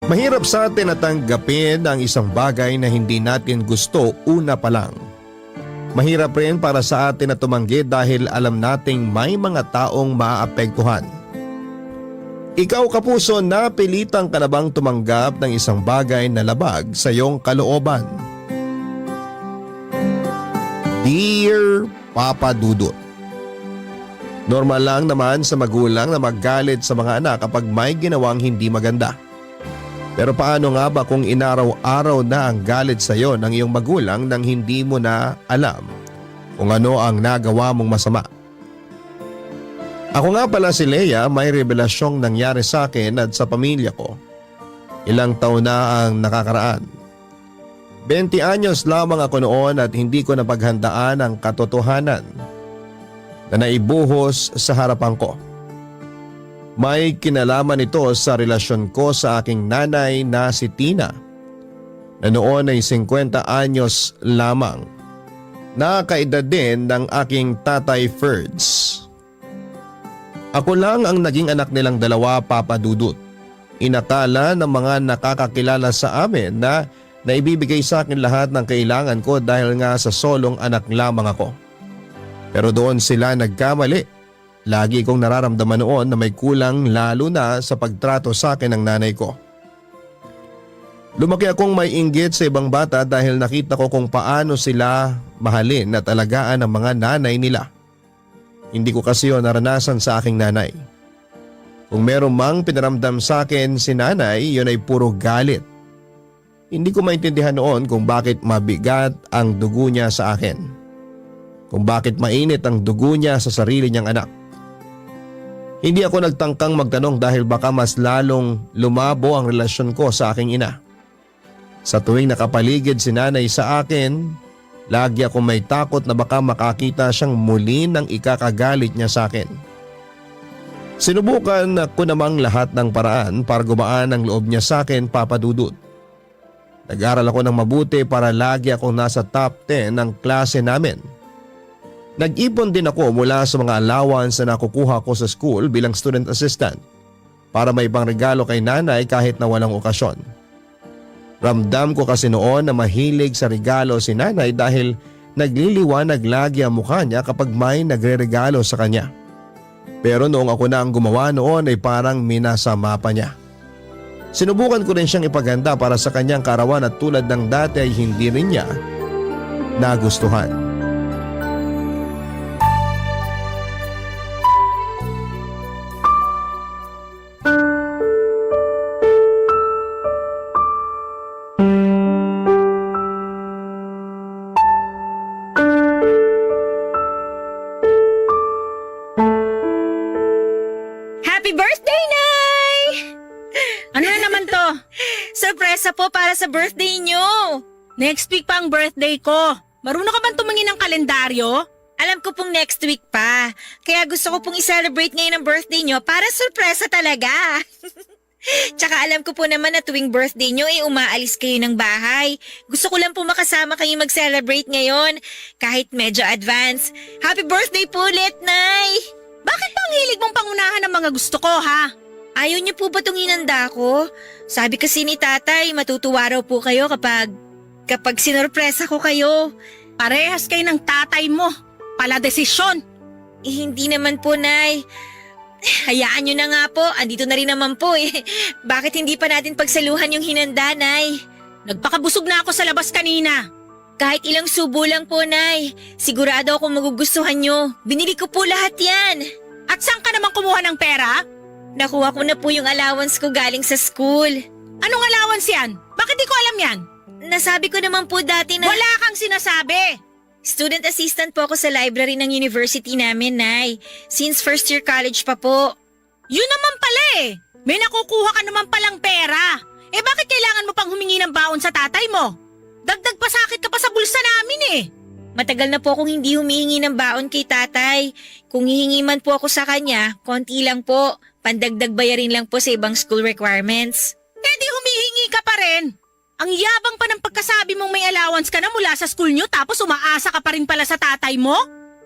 Mahirap sa atin na tanggapin ang isang bagay na hindi natin gusto una pa lang. Mahirap rin para sa atin na tumanggi dahil alam nating may mga taong maaapektuhan. Ikaw kapuso, napilitan ka na bang tumanggap ng isang bagay na labag sa iyong kalooban? Dear Papa Dudut, normal lang naman sa magulang na maggalit sa mga anak kapag may ginawang hindi maganda. Pero paano nga ba kung inaraw-araw na ang galit sa iyo ng iyong magulang nang hindi mo na alam kung ano ang nagawa mong masama? Ako nga pala si Leia, may revelasyong nangyari sa akin at sa pamilya ko. Ilang taon na ang nakakaraan. 20 anyos lamang ako noon at hindi ko napaghandaan ang katotohanan na naibuhos sa harapan ko. May kinalaman ito sa relasyon ko sa aking nanay na si Tina na noon ay 50 anyos lamang. Nakaedad din ng aking tatay Ferds. Ako lang ang naging anak nilang dalawa, Papa Dudut. Inakala ng mga nakakakilala sa amin na naibibigay sa akin lahat ng kailangan ko dahil nga sa solong anak lamang ako. Pero doon sila nagkamali. Lagi kong nararamdaman noon na may kulang lalo na sa pagtrato sa akin ng nanay ko. Lumaki akong may inggit sa ibang bata dahil nakita ko kung paano sila mahalin at alagaan ng mga nanay nila. Hindi ko kasi yun naranasan sa aking nanay. Kung meron mang pinaramdam sa akin si nanay, yun ay puro galit. Hindi ko maintindihan noon kung bakit mabigat ang dugo niya sa akin. Kung bakit mainit ang dugo niya sa sarili niyang anak. Hindi ako nagtangkang magtanong dahil baka mas lalong lumabo ang relasyon ko sa aking ina. Sa tuwing nakapaligid si nanay sa akin, lagi ako may takot na baka makakita siyang muli ng ikakagalit niya sa akin. Sinubukan ko namang lahat ng paraan para gumaan ang loob niya sa akin, Papa Dudut. Nag-aral ako ng mabuti para lagi akong nasa top 10 ng klase namin. Nag-ipon din ako mula sa mga allowance na nakukuha ko sa school bilang student assistant para may ibang regalo kay nanay kahit na walang okasyon. Ramdam ko kasi noon na mahilig sa regalo si nanay dahil nagliliwanag lagi ang mukha niya kapag may nagre-regalo sa kanya. Pero noong ako na ang gumawa noon ay parang minasama pa niya. Sinubukan ko rin siyang ipaganda para sa kanyang kaarawan at tulad ng dati ay hindi rin niya nagustuhan. Happy birthday, Nay! Ano na naman to? Sorpresa po para sa birthday nyo. Next week pa ang birthday ko. Marunong ka bang tumingin ng kalendaryo? Alam ko pong next week pa. Kaya gusto ko pong i-celebrate ngayon ang birthday nyo para sorpresa talaga. Tsaka alam ko po naman na tuwing birthday nyo ay umaalis kayo ng bahay. Gusto ko lang po makasama kayo mag-celebrate ngayon. Kahit medyo advance. Happy birthday po ulit, Nay! Bakit bang hilig mong pangunahan ng mga gusto ko, ha? Ayaw niyo po ba itong inanda ko? Sabi kasi ni tatay, matutuwa raw po kayo kapag sinorpresa ko kayo. Parehas kayo ng tatay mo. Pala desisyon. Hindi naman po, Nay. Hayaan niyo na nga po, andito na rin naman po eh. Bakit hindi pa natin pagsaluhan yung hinanda, Nay? Nagpakabusog na ako sa labas kanina. Kahit ilang subo lang po, Nay. Sigurado ako magugustuhan niyo. Binili ko po lahat yan. At saan ka naman kumuha ng pera? Nakuha ko na po yung allowance ko galing sa school. Anong allowance yan? Bakit di ko alam yan? Nasabi ko naman po dati na… Wala kang sinasabi! Student assistant po ako sa library ng university namin, Nay. Since first year college pa po. Yun naman pala eh. May nakukuha ka naman palang pera. Eh bakit kailangan mo pang humingi ng baon sa tatay mo? Dagdag pasakit ka pa sa bulsa namin eh. Matagal na po akong hindi humihingi ng baon kay tatay. Kung hihingi man po ako sa kanya, konti lang po. Pandagdag bayarin lang po sa ibang school requirements. Eh di humihingi ka pa rin. Ang yabang pa ng pagkasabi mong may allowance ka na mula sa school nyo tapos umaasa ka pa rin pala sa tatay mo?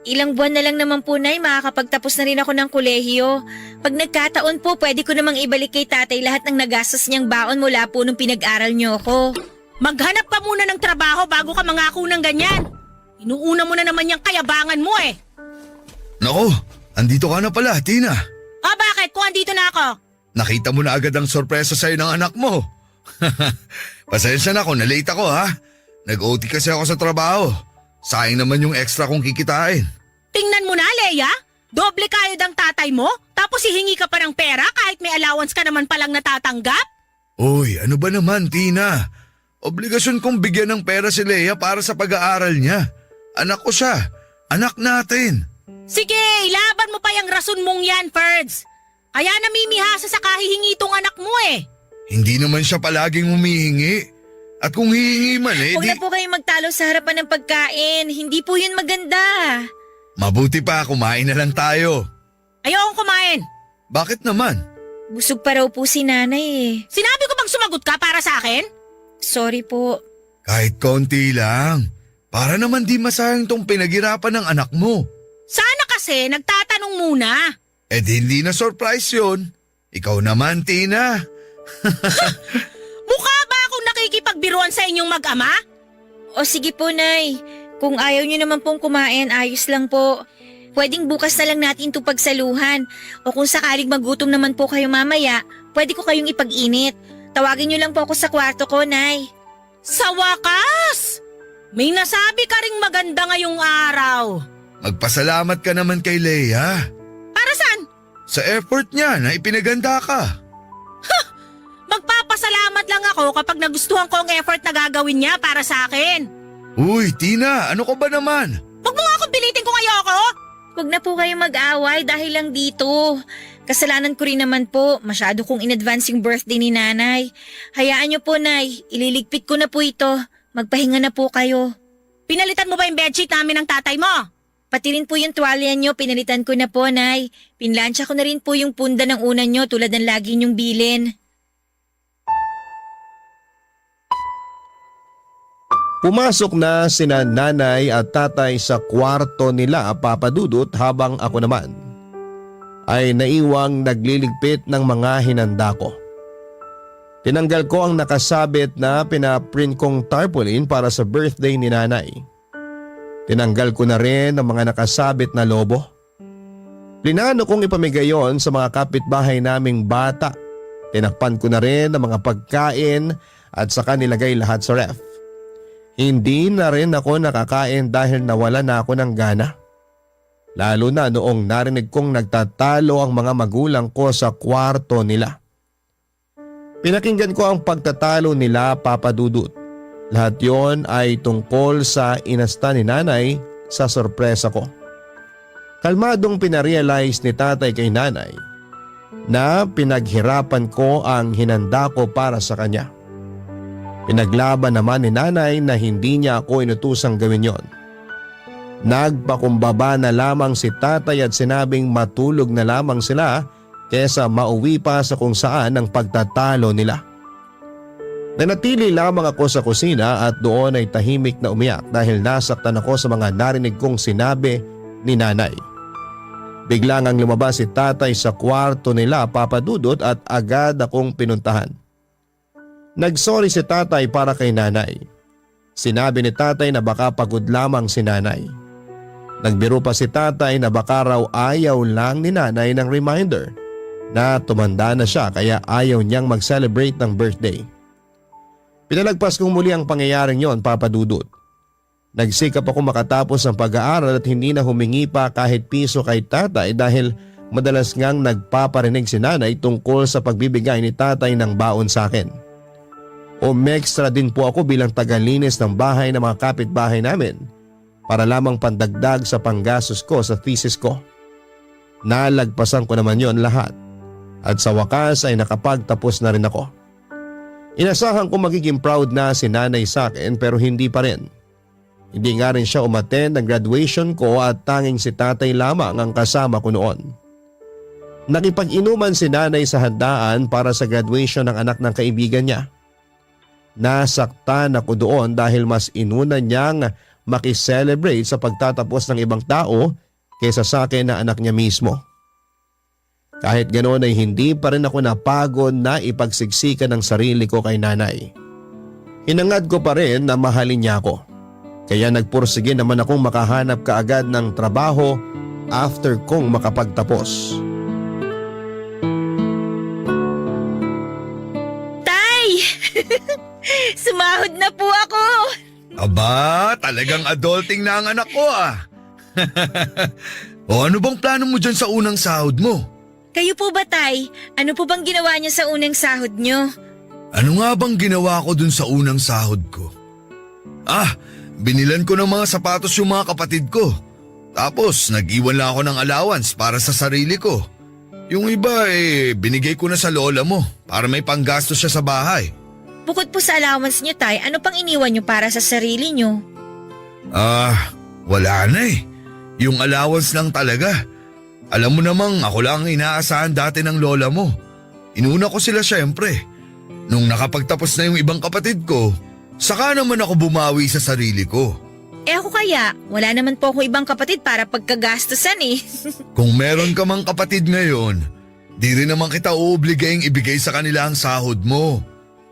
Ilang buwan na lang naman po, Nay, makakapagtapos na rin ako ng kolehiyo. Pag nagkataon po, pwede ko namang ibalik kay tatay lahat ng nagastos niyang baon mula po nung pinag-aral niyo ako. Maghanap ka muna ng trabaho bago ka mangako ng ganyan. Inuuna mo na naman yung kayabangan mo eh. Nako, andito ka na pala, Tina. Bakit? Kung andito na ako. Nakita mo na agad ang sorpresa sa'yo ng anak mo. Pasensya na kung na-late ako ha. Nag-OT kasi ako sa trabaho. Sayang naman yung extra kong kikitain. Tingnan mo na, Leia. Doble kayod ang tatay mo, tapos hihingi ka pa ng pera kahit may allowance ka naman palang natatanggap? Uy, ano ba naman, Tina? Obligasyon kong bigyan ng pera si Leia para sa pag-aaral niya. Anak ko siya. Anak natin. Sige, ilaban mo pa yung rason mong yan, Ferds. Kaya namimihasa sa kahihingi tong anak mo eh. Hindi naman siya palaging humihingi. At kung hihingi man Huwag na po kayong magtalo sa harapan ng pagkain. Hindi po yun maganda. Mabuti pa, kumain na lang tayo. Ayokong kumain. Bakit naman? Busog pa raw po si nanay eh. Sinabi ko bang sumagot ka para sa akin? Sorry po. Kahit konti lang. Para naman di masayang tong pinaghirapan ng anak mo. Sana kasi nagtatanong muna. Eh di hindi na surprise yun. Ikaw naman, Tina. Mukha ba akong nakikipagbiruan sa inyong mag-ama? O sige po, Nay. Kung ayaw niyo naman pong kumain, ayos lang po. Pwedeng bukas na lang natin ito pagsaluhan. O kung sakaling magutom naman po kayo mamaya, pwede ko kayong ipag-init. Tawagin niyo lang po ako sa kwarto ko, Nay. Sa wakas! May nasabi ka ring maganda ngayong araw. Magpasalamat ka naman kay Leia. Para saan? Sa effort niya na ipinaganda ka. Magpapasalamat lang ako kapag nagustuhan ko ang effort na gagawin niya para sa akin. Uy, Tina, ano ka ba naman? Huwag mo nga akong pilitin kung ayoko. Huwag na po kayong mag-away dahil lang dito. Kasalanan ko rin naman po. Masyado kong in-advance yung birthday ni nanay. Hayaan niyo po, Nay. Ililigpit ko na po ito. Magpahinga na po kayo. Pinalitan mo ba yung bedsheet namin ng tatay mo? Pati rin po yung tuwalya niyo, pinalitan ko na po, Nay. Pinlansya ko na rin po yung punda ng una niyo tulad ng lagi niyong bilin. Pumasok na sina nanay at tatay sa kwarto nila, Papa Dudut, habang ako naman ay naiwang nagliligpit ng mga hinanda ko. Tinanggal ko ang nakasabit na pinaprint kong tarpaulin para sa birthday ni nanay. Tinanggal ko na rin ang mga nakasabit na lobo. Plinano kong ipamigay yon sa mga kapitbahay naming bata. Tinakpan ko na rin ang mga pagkain at saka nilagay lahat sa ref. Hindi na rin ako nakakain dahil nawala na ako ng gana. Lalo na noong narinig kong nagtatalo ang mga magulang ko sa kwarto nila. Pinakinggan ko ang pagtatalo nila, Papa Dudut. Lahat yon ay tungkol sa inasta ni nanay sa sorpresa ko. Kalmadong pinarealize ni tatay kay nanay na pinaghirapan ko ang hinanda ko para sa kanya. Pinaglaban naman ni nanay na hindi niya ako inutusang gawin yon. Nagpakumbaba na lamang si tatay at sinabing matulog na lamang sila kesa mauwi pa sa kung saan ang pagtatalo nila. Nanatili lamang ako sa kusina at doon ay tahimik na umiyak dahil nasaktan ako sa mga narinig kong sinabi ni nanay. Biglang ang lumabas si tatay sa kwarto nila, Papa Dudut, at agad akong pinuntahan. Nagsorry si tatay para kay nanay. Sinabi ni tatay na baka pagod lamang si nanay. Nagbiro pa si tatay na baka raw ayaw lang ni nanay ng reminder na tumanda na siya kaya ayaw niyang mag-celebrate ng birthday. Pinalagpas kong muli ang pangyayaring yon, Papa Dudut. Nagsikap ako makatapos ng pag-aaral at hindi na humingi pa kahit piso kay tatay dahil madalas ngang nagpaparinig si nanay tungkol sa pagbibigay ni tatay ng baon sa akin. Umextra din po ako bilang tagalinis ng bahay ng mga kapitbahay namin para lamang pandagdag sa panggastos ko sa thesis ko. Nalagpasan ko naman yon lahat at sa wakas ay nakapagtapos na rin ako. Inasahan ko magiging proud na si nanay sa akin pero hindi pa rin. Hindi nga rin siya umattend ng graduation ko at tanging si tatay lamang ang kasama ko noon. Nakipag-inuman si nanay sa handaan para sa graduation ng anak ng kaibigan niya. Nasaktan ako doon dahil mas inuna niyang makiselebrate sa pagtatapos ng ibang tao kaysa sa akin na anak niya mismo. Kahit ganoon ay hindi pa rin ako napagod na ipagsiksikan ng sarili ko kay nanay. Hinangad ko pa rin na mahalin niya ako. Kaya nagpursige naman akong makahanap kaagad ng trabaho after kong makapagtapos. Tay! Sumahod na po ako! Aba, talagang adulting na ang anak ko ah. O ano bang plano mo dyan sa unang sahod mo? Kayo po ba, Tay? Ano po bang ginawa niyo sa unang sahod niyo? Ano nga bang ginawa ko dun sa unang sahod ko? Binilan ko ng mga sapatos yung mga kapatid ko. Tapos nag-iwan lang ako ng allowance para sa sarili ko. Yung iba binigay ko na sa lola mo para may panggastos siya sa bahay. Bukod po sa allowance niyo, Tay, ano pang iniwan niyo para sa sarili niyo? Wala na eh. Yung allowance lang talaga. Alam mo namang ako lang ang inaasahan dati ng lola mo. Inuna ko sila syempre. Nung nakapagtapos na yung ibang kapatid ko, saka naman ako bumawi sa sarili ko. Ako kaya, wala naman po ako ibang kapatid para pagkagastusan eh. Kung meron ka mang kapatid ngayon, di rin naman kita uobligayang ibigay sa kanila ang sahod mo.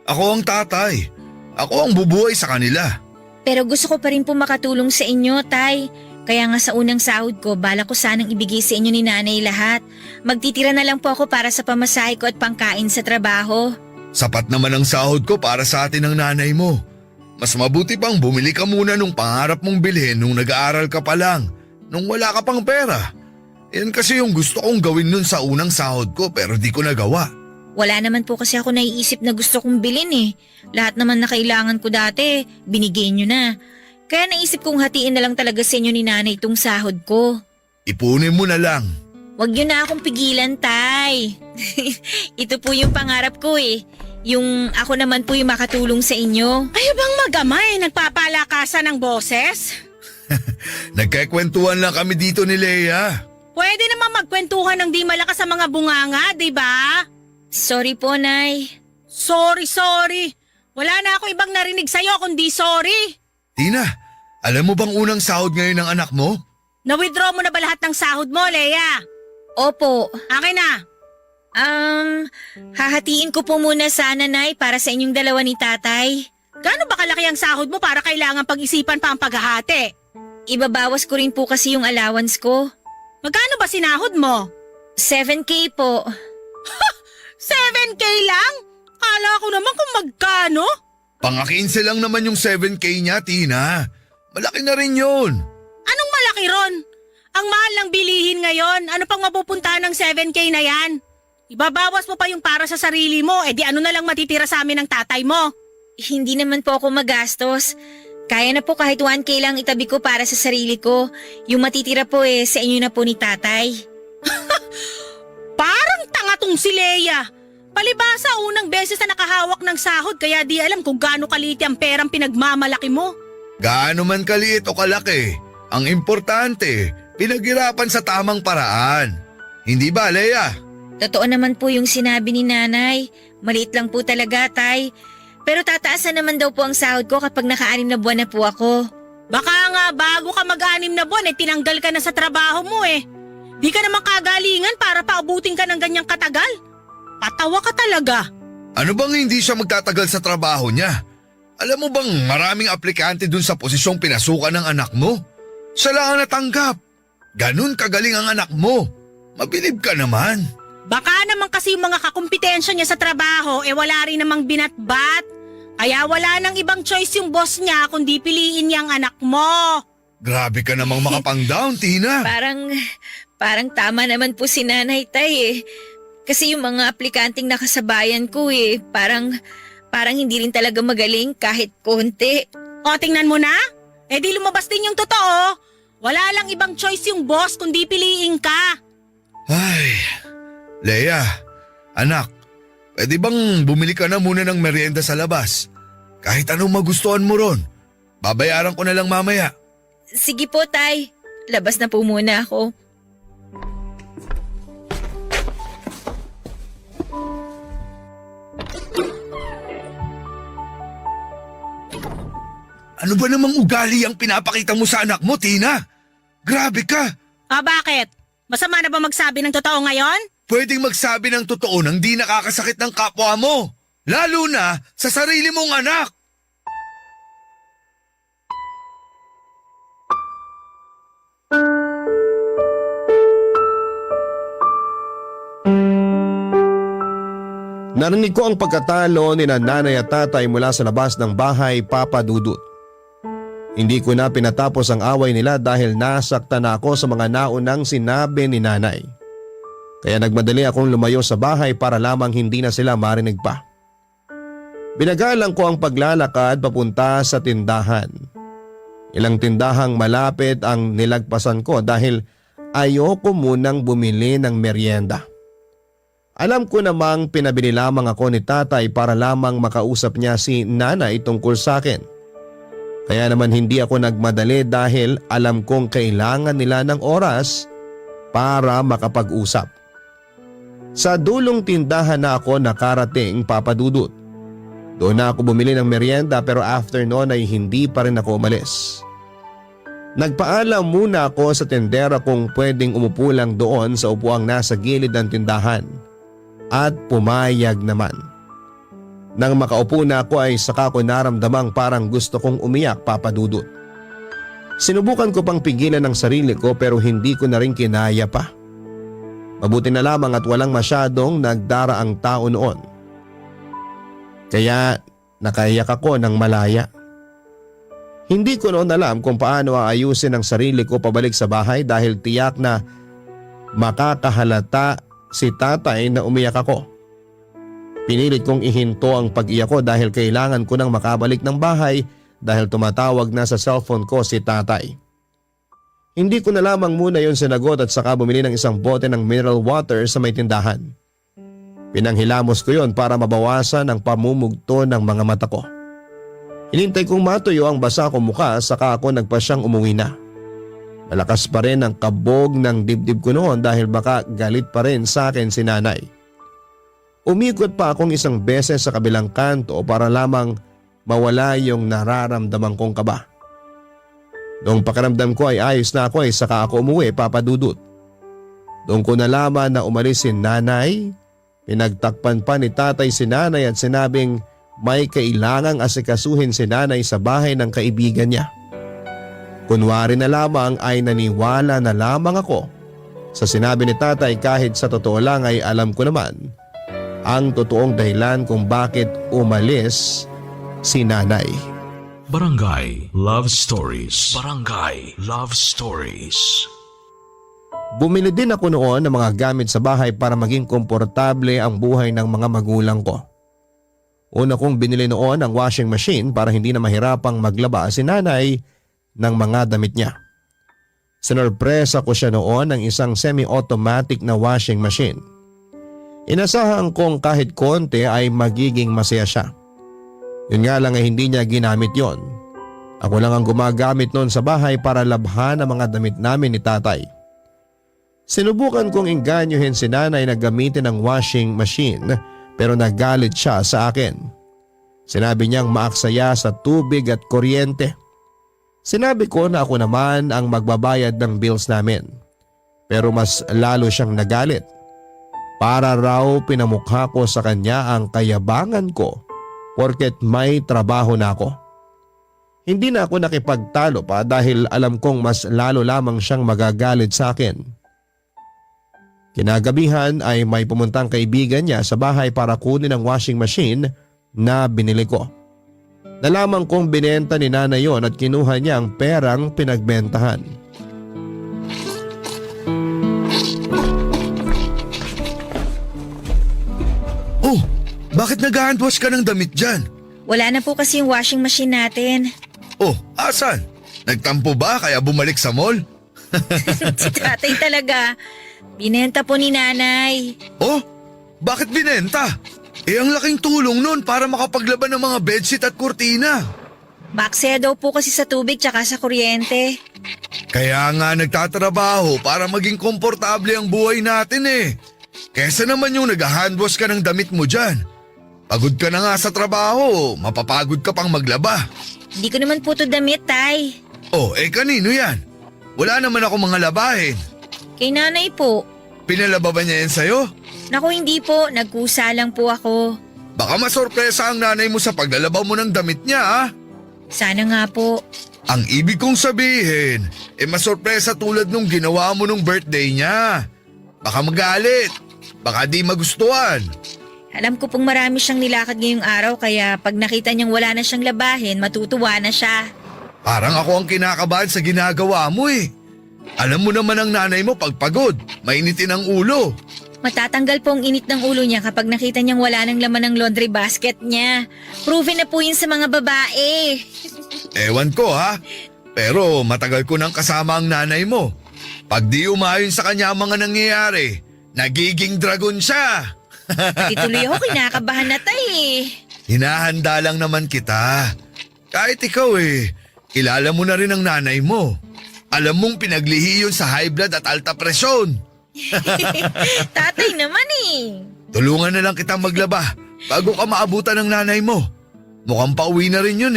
Ako ang tatay. Ako ang bubuhay sa kanila. Pero gusto ko pa rin po makatulong sa inyo, Tay. Kaya nga sa unang sahod ko, bala ko sanang ibigay sa inyo ni nanay lahat. Magtitira na lang po ako para sa pamasahe ko at pangkain sa trabaho. Sapat naman ang sahod ko para sa atin ng nanay mo. Mas mabuti pang bumili ka muna nung pangarap mong bilhin nung nag-aaral ka pa lang, nung wala ka pang pera. Yan kasi yung gusto kong gawin nun sa unang sahod ko pero di ko nagawa. Wala naman po kasi ako naiisip na gusto kong bilhin eh. Lahat naman na kailangan ko dati, binigay nyo na. Kaya naisip kong hatiin na lang talaga sa inyo ni nanay itong sahod ko. Ipunin mo na lang. Huwag nyo na akong pigilan, Tay. Ito po yung pangarap ko eh. Yung ako naman po yung makatulong sa inyo. Ay bang mag-amay, nagpapalakasan ng boses? Nagkakwentuhan lang kami dito ni Leia. Pwede naman magkwentuhan ng di malakas sa mga bunganga, di ba? Sorry po, Nay. Sorry. Wala na ako ibang narinig sa'yo kundi sorry. Tina, alam mo bang unang sahod ngayon ng anak mo? Na-withdraw mo na ba lahat ng sahod mo, Leia? Opo. Akin na. Hahatiin ko po muna sana, Nay, para sa inyong dalawa ni Tatay. Gaano ba kalaki ang sahod mo para kailangan pag-isipan pa ang paghahati? Ibabawas ko rin po kasi yung allowance ko. Magkano ba sinahod mo? 7K po. 7K lang? Kala ko naman kung magkano. Pang-15 lang naman yung 7K niya, Tina. Malaki na rin yun. Anong malaki ron? Ang mahal ng bilihin ngayon, ano pang mapupuntahan ng 7K na yan? Ibabawas mo pa yung para sa sarili mo, di ano na lang matitira sa amin ng tatay mo? Hindi naman po ako magastos. Kaya na po kahit 1K lang itabi ko para sa sarili ko. Yung matitira po sa inyo na po ni Tatay. Parang tanga tong si Leia. Palibasa unang beses na nakahawak ng sahod kaya di alam kung gaano kaliti ang perang pinagmamalaki mo. Gaano man kaliit o kalaki, ang importante, pinaghirapan sa tamang paraan. Hindi ba, Leia? Totoo naman po yung sinabi ni Nanay. Maliit lang po talaga, Tay. Pero tataasan naman daw po ang sahod ko kapag naka-6 na buwan na po ako. Baka nga bago ka mag-6 na buwan tinanggal ka na sa trabaho mo Di ka naman kagalingan para paubutin ka ng ganyang katagal. Patawa ka talaga. Ano bang hindi siya magtatagal sa trabaho niya? Alam mo bang maraming aplikante dun sa posisyong pinasukan ng anak mo? Siya lang ang natanggap. Ganun kagaling ang anak mo. Mabilib ka naman. Baka naman kasi yung mga kakumpetensya niya sa trabaho wala rin namang binatbat. Kaya wala nang ibang choice yung boss niya kundi piliin niya ang anak mo. Grabe ka namang makapang-down, Tina. Parang tama naman po si Nanay, Tay Kasi yung mga aplikanteng nakasabayan ko parang hindi rin talaga magaling kahit konti. O tingnan mo na. Di lumabas din yung totoo. Wala lang ibang choice yung boss kundi piliin ka. Ay, Leia, anak, pwede bang bumili ka na muna ng merienda sa labas? Kahit anong magustuhan mo ron. Babayaran ko na lang mamaya. Sige po, Tay. Labas na po muna ako. Ano ba namang ugali ang pinapakita mo sa anak mo, Tina? Grabe ka! Bakit? Masama na ba magsabi ng totoo ngayon? Pwedeng magsabi ng totoo nang di nakakasakit ng kapwa mo. Lalo na sa sarili mong anak. Narinig ko ang pagkatalo ni nanay at tatay mula sa labas ng bahay, Papa Dudut. Hindi ko na pinatapos ang away nila dahil nasaktan ako sa mga naunang sinabi ni nanay. Kaya nagmadali akong lumayo sa bahay para lamang hindi na sila marinig pa. Binagalang ko ang paglalakad papunta sa tindahan. Ilang tindahang malapit ang nilagpasan ko dahil ayoko munang bumili ng merienda. Alam ko namang pinabili lamang ako ni tatay para lamang makausap niya si nanay tungkol sa akin. Kaya naman hindi ako nagmadali dahil alam kong kailangan nila ng oras para makapag-usap. Sa dulong tindahan na ako nakarating, Papa Dudut. Doon na ako bumili ng merienda pero after noon ay hindi pa rin ako umalis. Nagpaalam muna ako sa tendera kung pwedeng umupo lang doon sa upuang nasa gilid ng tindahan. At pumayag naman. Nang makaupo na ako ay saka ko naramdamang parang gusto kong umiyak, Papa Dudut. Sinubukan ko pang pigilan ang sarili ko pero hindi ko na rin kinaya pa. Mabuti na lamang at walang masyadong nagdaraang tao noon. Kaya nakaiyak ako ng malaya. Hindi ko noon alam kung paano aayusin ang sarili ko pabalik sa bahay dahil tiyak na makakahalata si tatay na umiyak ako. Pinilit kong ihinto ang pag-iyak ko dahil kailangan ko nang makabalik ng bahay dahil tumatawag na sa cellphone ko si tatay. Hindi ko na lamang muna yon sinagot at saka bumili ng isang bote ng mineral water sa may tindahan. Pinanghilamos ko yon para mabawasan ang pamumugto ng mga mata ko. Hinintay kong matuyo ang basa ko mukha saka ako nagpasyang umuwi na. Malakas pa rin ang kabog ng dibdib ko noon dahil baka galit pa rin sa akin si nanay. Umikot pa akong isang beses sa kabilang kanto para lamang mawala yung nararamdaman kong kaba. Noong pakiramdam ko ay ayos na ako ay saka ako umuwi, Papa Dudut. Doon ko nalaman na umalis si nanay, pinagtakpan pa ni tatay si nanay at sinabing may kailangang asikasuhin si nanay sa bahay ng kaibigan niya. Kunwari na lamang ay naniwala na lamang ako sa sinabi ni tatay kahit sa totoo lang ay alam ko naman ang totoong dahilan kung bakit umalis si nanay. Barangay Love Stories. Barangay Love Stories. Bumili din ako noon ng mga gamit sa bahay para maging komportable ang buhay ng mga magulang ko. Una kong binili noon ang washing machine para hindi na mahirapang maglaba si nanay ng mga damit niya. Sinurpresa ko siya noon ng isang semi-automatic na washing machine. Inasahan kong kahit konti ay magiging masaya siya. Yun nga lang ay hindi niya ginamit yon. Ako lang ang gumagamit noon sa bahay para labhan ang mga damit namin ni tatay. Sinubukan kong inganyohin si nanay na gamitin ang washing machine pero nagalit siya sa akin. Sinabi niyang maaksaya sa tubig at kuryente. Sinabi ko na ako naman ang magbabayad ng bills namin. Pero mas lalo siyang nagalit. Para raw pinamukha ko sa kanya ang kayabangan ko porket may trabaho na ako. Hindi na ako nakipagtalo pa dahil alam kong mas lalo lamang siyang magagalit sa akin. Kinagabihan ay may pumuntang kaibigan niya sa bahay para kunin ang washing machine na binili ko. Nalaman kong binenta ni nanay yon at kinuha niya ang perang pinagbentahan. Oh, bakit nag-handwash ka ng damit dyan? Wala na po kasi yung washing machine natin. Oh, asan? Nagtampo ba kaya bumalik sa mall? Si tatay talaga. Binenta po ni nanay. Oh, bakit binenta? Ang laking tulong nun para makapaglaba ng mga bedsheet at kurtina. Baksaya daw po kasi sa tubig tsaka sa kuryente. Kaya nga nagtatrabaho para maging komportable ang buhay natin eh. Kesa naman yung nag-handwash ka ng damit mo dyan. Pagod ka na nga sa trabaho, mapapagod ka pang maglaba. Hindi ko naman po to damit, Tay. Oh, kanino yan? Wala naman ako mga labahin. Kay nanay po. Pinalaba ba niya yan sa'yo? Naku, hindi po. Nagkusa lang po ako. Baka masorpresa ang nanay mo sa paglalabaw mo ng damit niya, ha? Sana nga po. Ang ibig kong sabihin, masorpresa tulad nung ginawa mo nung birthday niya. Baka magalit. Baka di magustuhan. Alam ko pong marami siyang nilakad ngayong araw kaya pag nakita niyang wala na siyang labahin, matutuwa na siya. Parang ako ang kinakabahan sa ginagawa mo eh. Alam mo naman ang nanay mo pag pagod, mainitin ang ulo. Matatanggal po ang init ng ulo niya kapag nakita niyang wala ng laman ng laundry basket niya. Proven na po yun sa mga babae. Ewan ko ha, pero matagal ko nang kasama ang nanay mo. Pag di umayon sa kanya ang mga nangyayari, nagiging dragon siya. Pati tuloy ako kinakabahan na tay. Hinahanda lang naman kita. Kahit ikaw kilala mo na rin ang nanay mo. Alam mong pinaglihi yun sa high blood at alta presyon. Tatay naman Tulungan na lang kitang maglaba bago ka maabutan ng nanay mo. Mukhang pauwi na rin yun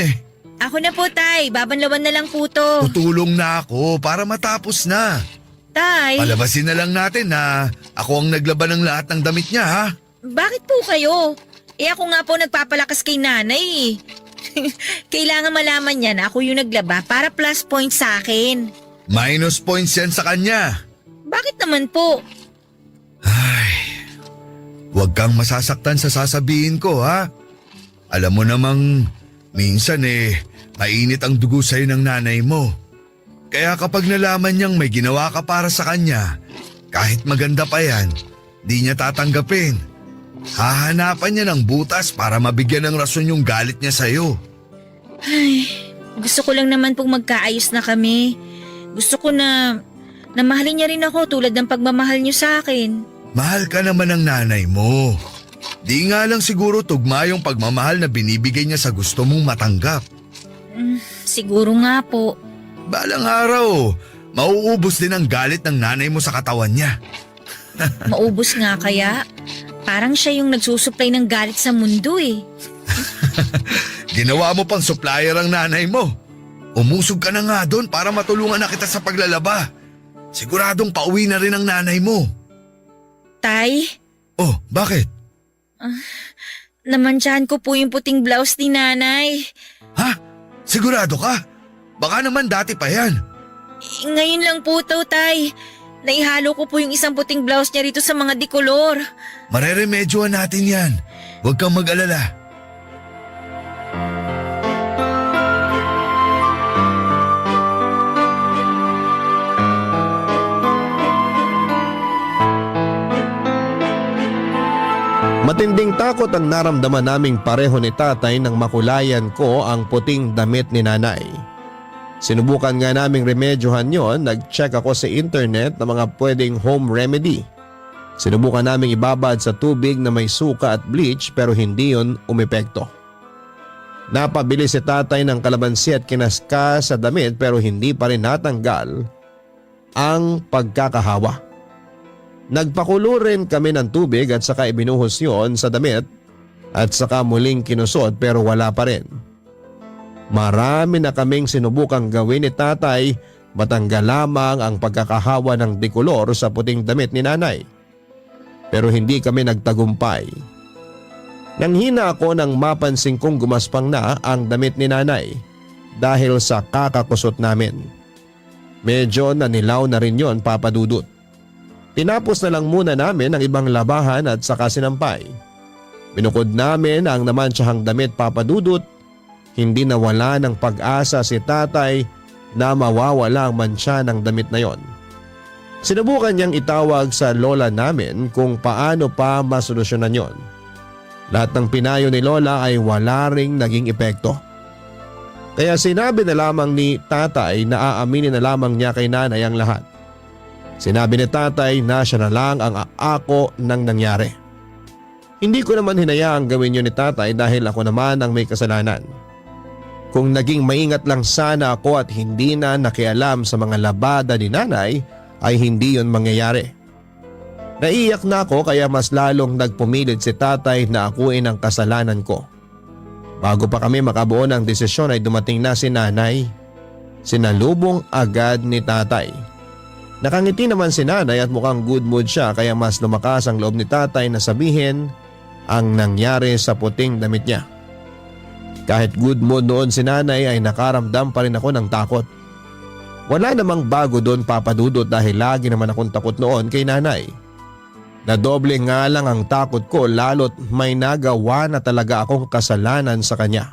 Ako na po tay, babanlawan na lang po to. Tutulong na ako para matapos na. Tay, Palabasin na lang natin na ako ang naglaban ng lahat ng damit niya ha. bakit po kayo? Ako nga po nagpapalakas kay nanay Kailangan malaman niya na ako yung naglaba para plus points sa akin. Minus points yan sa kanya. Bakit naman po? Huwag kang masasaktan sa sasabihin ko ha. Alam mo namang minsan mainit ang dugo sa'yo ng nanay mo. Kaya kapag nalaman niyang may ginawa ka para sa kanya, kahit maganda pa yan, di niya tatanggapin. Hahanapan niya ng butas para mabigyan ng rason yung galit niya sa'yo. Gusto ko lang naman pong magkaayos na kami. Gusto ko na mahalin niya rin ako tulad ng pagmamahal niyo sa akin. Mahal ka naman ng nanay mo. Di nga lang siguro tugma yung pagmamahal na binibigay niya sa gusto mong matanggap. Siguro nga po. Balang araw, mauubos din ang galit ng nanay mo sa katawan niya. Maubos nga kaya? Parang siya yung nagsusupply ng galit sa mundo Ginawa mo pang supplier ang nanay mo. Umusog ka na nga doon para matulungan na kita sa paglalaba. Siguradong pauwi na rin ang nanay mo. Tay, Oh, bakit? namantsahan ko po yung puting blouse ni nanay. Ha? Sigurado ka? Baka naman dati pa yan. Ngayon lang po to, tay. Naihalo ko po yung isang puting blouse niya rito sa mga dikolor. Mareremedyohan natin yan. Huwag kang mag-alala. Matinding takot ang naramdaman naming pareho ni tatay nang makulayan ko ang puting damit ni nanay. Sinubukan nga naming remedyohan yon, nag-check ako sa internet ng mga pwedeng home remedy. Sinubukan naming ibabad sa tubig na may suka at bleach pero hindi yon umepekto. Napabili si tatay ng kalamansi at kinaska sa damit pero hindi pa rin natanggal ang pagkakahawa. Nagpakulo rin kami ng tubig at saka ibinuhos yon sa damit at saka muling kinusot pero wala pa rin. Marami na kaming sinubukang gawin ni tatay, matanggal lamang ang pagkakahawa ng dikolor sa puting damit ni nanay. Pero hindi kami nagtagumpay. Nanghina ako nang mapansin kong gumaspang na ang damit ni nanay dahil sa kakakusot namin. Medyo nanilaw na rin yon, Papa Dudut. Tinapos na lang muna namin ang ibang labahan at saka sinampay. Binukod namin ang namansyahang damit, Papa Dudut. Hindi nawala ng pag-asa si tatay na mawawala ang mansya ng damit na yon. Sinubukan niyang itawag sa lola namin kung paano pa masolusyonan yon. Lahat ng pinayo ni lola ay wala ring naging epekto. Kaya sinabi na lamang ni tatay na aaminin na lamang niya kay nanay ang lahat. Sinabi ni tatay na siya na lang ang aako ng nangyari. Hindi ko naman hinayaang gawin yun ni tatay dahil ako naman ang may kasalanan. Kung naging maingat lang sana ako at hindi na nakialam sa mga labada ni nanay ay hindi yun mangyayari. Naiyak na ako kaya mas lalong nagpumilit si tatay na akuin ang kasalanan ko. Bago pa kami makabuo ng desisyon ay dumating na si nanay. Sinalubong agad ni tatay. Nakangiti naman si nanay at mukhang good mood siya kaya mas lumakas ang loob ni tatay na sabihin ang nangyari sa puting damit niya. Kahit good mood noon si nanay ay nakaramdam pa rin ako ng takot. Wala namang bago doon papadudot dahil lagi naman akong takot noon kay nanay. Nadoble nga lang ang takot ko lalo't may nagawa na talaga akong kasalanan sa kanya.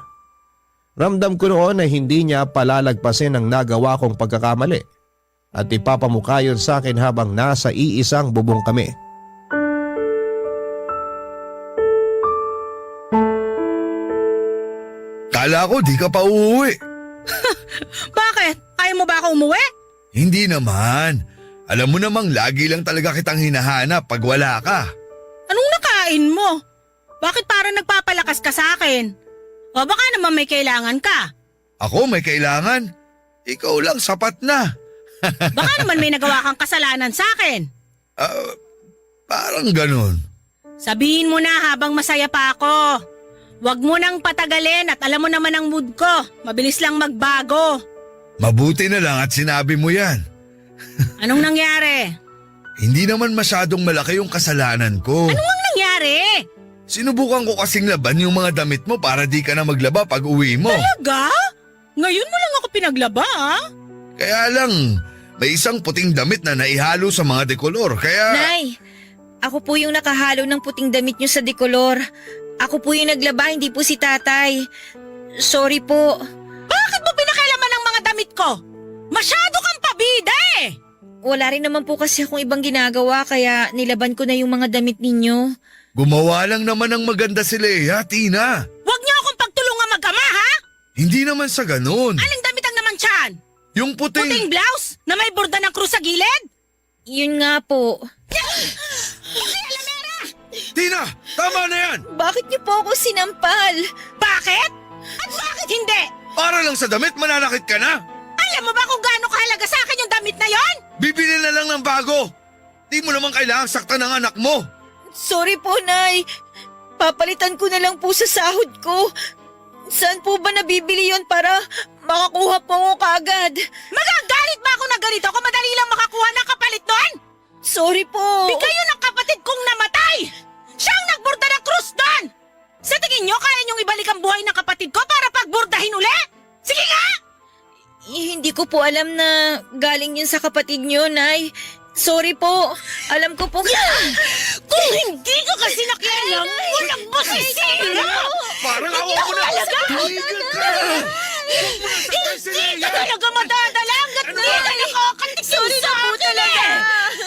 Ramdam ko noon na hindi niya palalagpasin ang nagawa kong pagkakamali at ipapamukha yun sa akin habang nasa iisang bubong kami. Kala ko di ka pa uuwi. Bakit? Ayaw mo ba ako umuwi? Hindi naman. Alam mo namang lagi lang talaga kitang hinahanap pag wala ka. Anong nakain mo? Bakit parang nagpapalakas ka sa akin? O baka naman may kailangan ka? Ako may kailangan. Ikaw lang sapat na. Baka naman may nagawa kang kasalanan sa akin? Parang ganun. Sabihin mo na habang masaya pa ako. Huwag mo nang patagalin at alam mo naman ang mood ko. Mabilis lang magbago. Mabuti na lang at sinabi mo yan. Anong nangyari? Hindi naman masyadong malaki yung kasalanan ko. Anong nangyari? Sinubukan ko kasing laban yung mga damit mo para di ka na maglaba pag uwi mo. Talaga? Ngayon mo lang ako pinaglaba, ah? Kaya lang, may isang puting damit na naihalo sa mga dekolor kaya… Nay, ako po yung nakahalo ng puting damit niyo sa dekolor. Ako po yung naglaba, hindi po si tatay. Sorry po. Bakit mo pinakailaman ang mga damit ko? Masyado kang pabida eh! Wala rin naman po kasi akong ibang ginagawa kaya nilaban ko na yung mga damit ninyo. Gumawa lang naman ng maganda si Leia, Tina. Huwag niyo akong pagtulungan mag-ama, ha? Hindi naman sa ganun. Aling damit ang naman tiyan? Yung puting… Puting blouse na may borda ng krus sa gilid? Yun nga po. Tina, tama na yan! Bakit niyo po ako sinampal? Bakit? At bakit hindi? Para lang sa damit, mananakit ka na. Alam mo ba kung gaano kahalaga sa akin yung damit na yon? Bibili na lang ng bago. Di mo naman kailangang saktan ng anak mo. Sorry po, Nay. Papalitan ko na lang po sa sahod ko. Saan po ba nabibili yon para makakuha po ako kaagad? Magagalit ba ako na ganito kung madali lang makakuha ng kapalit doon? Sorry po. Bigayo ng kapatid kong namatay! Siya ang nagburda ng krus doon! Sa tingin nyo, kaya niyong ibalik ang buhay ng kapatid ko para pagburdahin uli? Sige nga! Hindi ko po alam na galing yun sa kapatid niyo, Nay. Sorry po. Alam ko po. Kung hindi ka kasi nakialam, walang masisira! Parang ako mo na. Tumigil ka! Hindi ka talaga madadala hanggat Ano di ba? ka nakakatikim sa akin eh!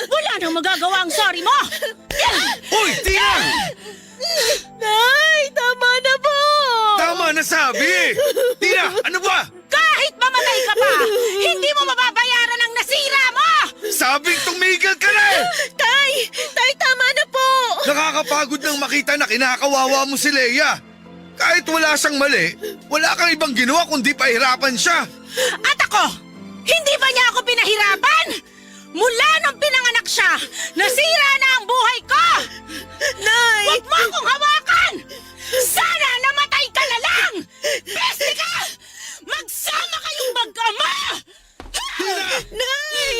Wala nang magagawa ang sorry mo! Uy, Tina! Nay, tama na po. Tama na sabi! Tina, ano ba? Kahit mamatay ka pa, hindi mo mababayaran ang nasira mo! Sabing tumigil ka na eh! Tay, tama na po. Nakakapagod nang makita na kinakawawa mo si Leia. Kahit wala siyang mali, wala kang ibang ginawa kundi pahirapan siya. At ako, hindi ba niya ako pinahirapan? Mula nung pinanganak siya, nasira na ang buhay ko! Nay. Huwag mo akong hawakan! Sana namatay ka na lang! Peste ka! Magsama kayong mag-ama! Nay.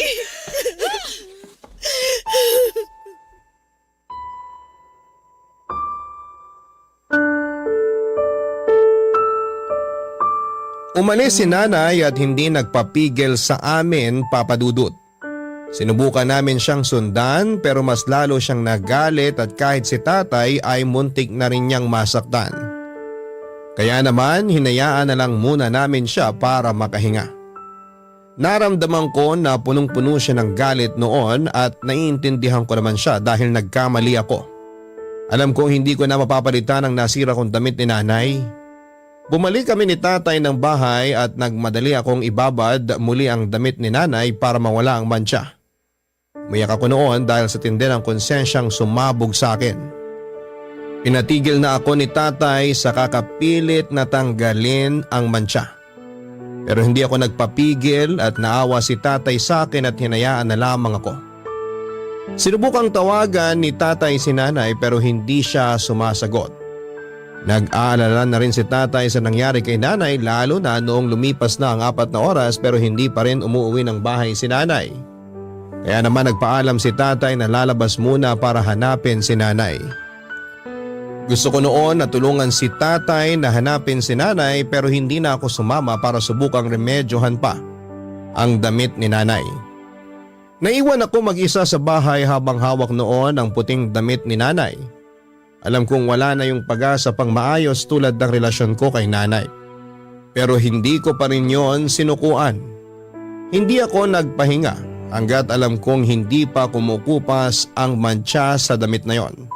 Umalis si nanay at hindi nagpapigil sa amin, papadudot. Sinubukan namin siyang sundan pero mas lalo siyang nagalit at kahit si tatay ay muntik na rin niyang masaktan. Kaya naman hinayaan na lang muna namin siya para makahinga. Naramdaman ko na punong-puno siya ng galit noon at naiintindihan ko naman siya dahil nagkamali ako. Alam kong hindi ko na mapapalitan ang nasira kong damit ni nanay. Bumalik kami ni tatay ng bahay at nagmadali akong ibabad muli ang damit ni nanay para mawala ang mantsa. Umiyak ako noon dahil sa tindi ng konsensyang sumabog sa akin. Pinatigil na ako ni tatay sa kakapilit na tanggalin ang mantsa. Pero hindi ako nagpapigil at naawa si tatay sa akin at hinayaan na lamang ako. Sinubukang tawagan ni tatay si nanay pero hindi siya sumasagot. Nag-aalala na rin si tatay sa nangyari kay nanay lalo na noong lumipas na ang 4 na oras pero hindi pa rin umuwi ng bahay si nanay. Kaya naman nagpaalam si tatay na lalabas muna para hanapin si nanay. Gusto ko noon na tulungan si tatay na hanapin si nanay pero hindi na ako sumama para subukang remedyohan pa ang damit ni nanay. Naiwan ako mag-isa sa bahay habang hawak noon ang puting damit ni nanay. Alam kong wala na yung pag-asa pang maayos tulad ng relasyon ko kay nanay. Pero hindi ko pa rin yun sinukuan. Hindi ako nagpahinga hanggat alam kong hindi pa kumukupas ang mantsa sa damit na yon.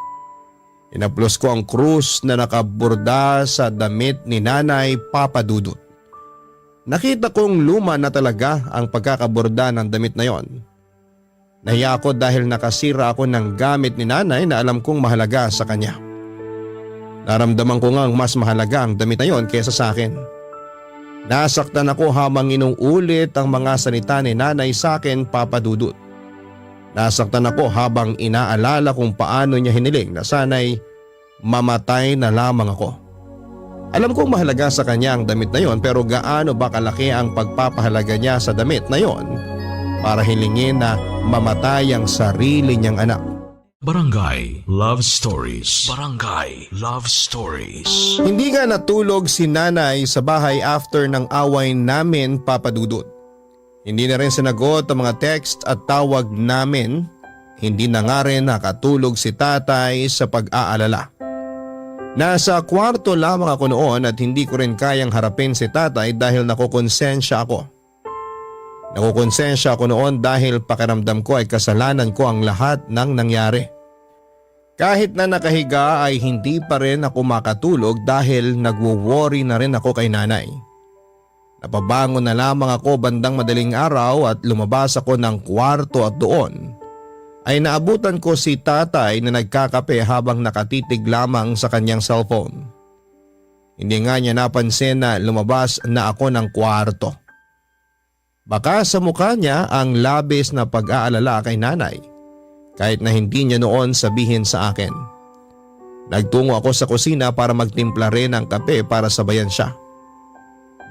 Inaplos ko ang krus na nakaburda sa damit ni nanay Papa Dudut. Nakita kong luma na talaga ang pagkakaburda ng damit na yon. Nahiya ako dahil nakasira ako ng gamit ni nanay na alam kong mahalaga sa kanya. Naramdaman ko ngang mas mahalaga ang damit na yon kaysa sa akin. Nasaktan ako habang inuulit ang mga salita ni nanay sa akin, Papa Dudut. Nasaktan ako habang inaalala kung paano niya hiniling na sana'y mamatay na lamang ako. Alam kong mahalaga sa kanya ang damit na yon pero gaano ba kalaki ang pagpapahalaga niya sa damit na yon para hilingin na mamatay ang sarili niyang anak. Barangay Love Stories. Barangay Love Stories. Hindi nga natulog si nanay sa bahay after ng away namin, Papa Dudut. Hindi na rin sinagot ang mga text at tawag namin. Hindi na nga rin nakatulog si tatay sa pag-aalala. Nasa kwarto lamang ako noon at hindi ko rin kayang harapin si tatay dahil nakukonsensya ako. Nakukonsensya ako noon dahil pakiramdam ko ay kasalanan ko ang lahat ng nangyari. Kahit na nakahiga ay hindi pa rin ako makatulog dahil nagwo-worry na rin ako kay nanay. Napabangon na lamang ako bandang madaling araw at lumabas ako ng kwarto at doon ay naabutan ko si tatay na nagkakape habang nakatitig lamang sa kanyang cellphone. Hindi nga niya napansin na lumabas na ako ng kwarto. Baka sa mukha niya ang labis na pag-aalala kay nanay kahit na hindi niya noon sabihin sa akin. Nagtungo ako sa kusina para magtimpla rin ng kape para sabayan siya.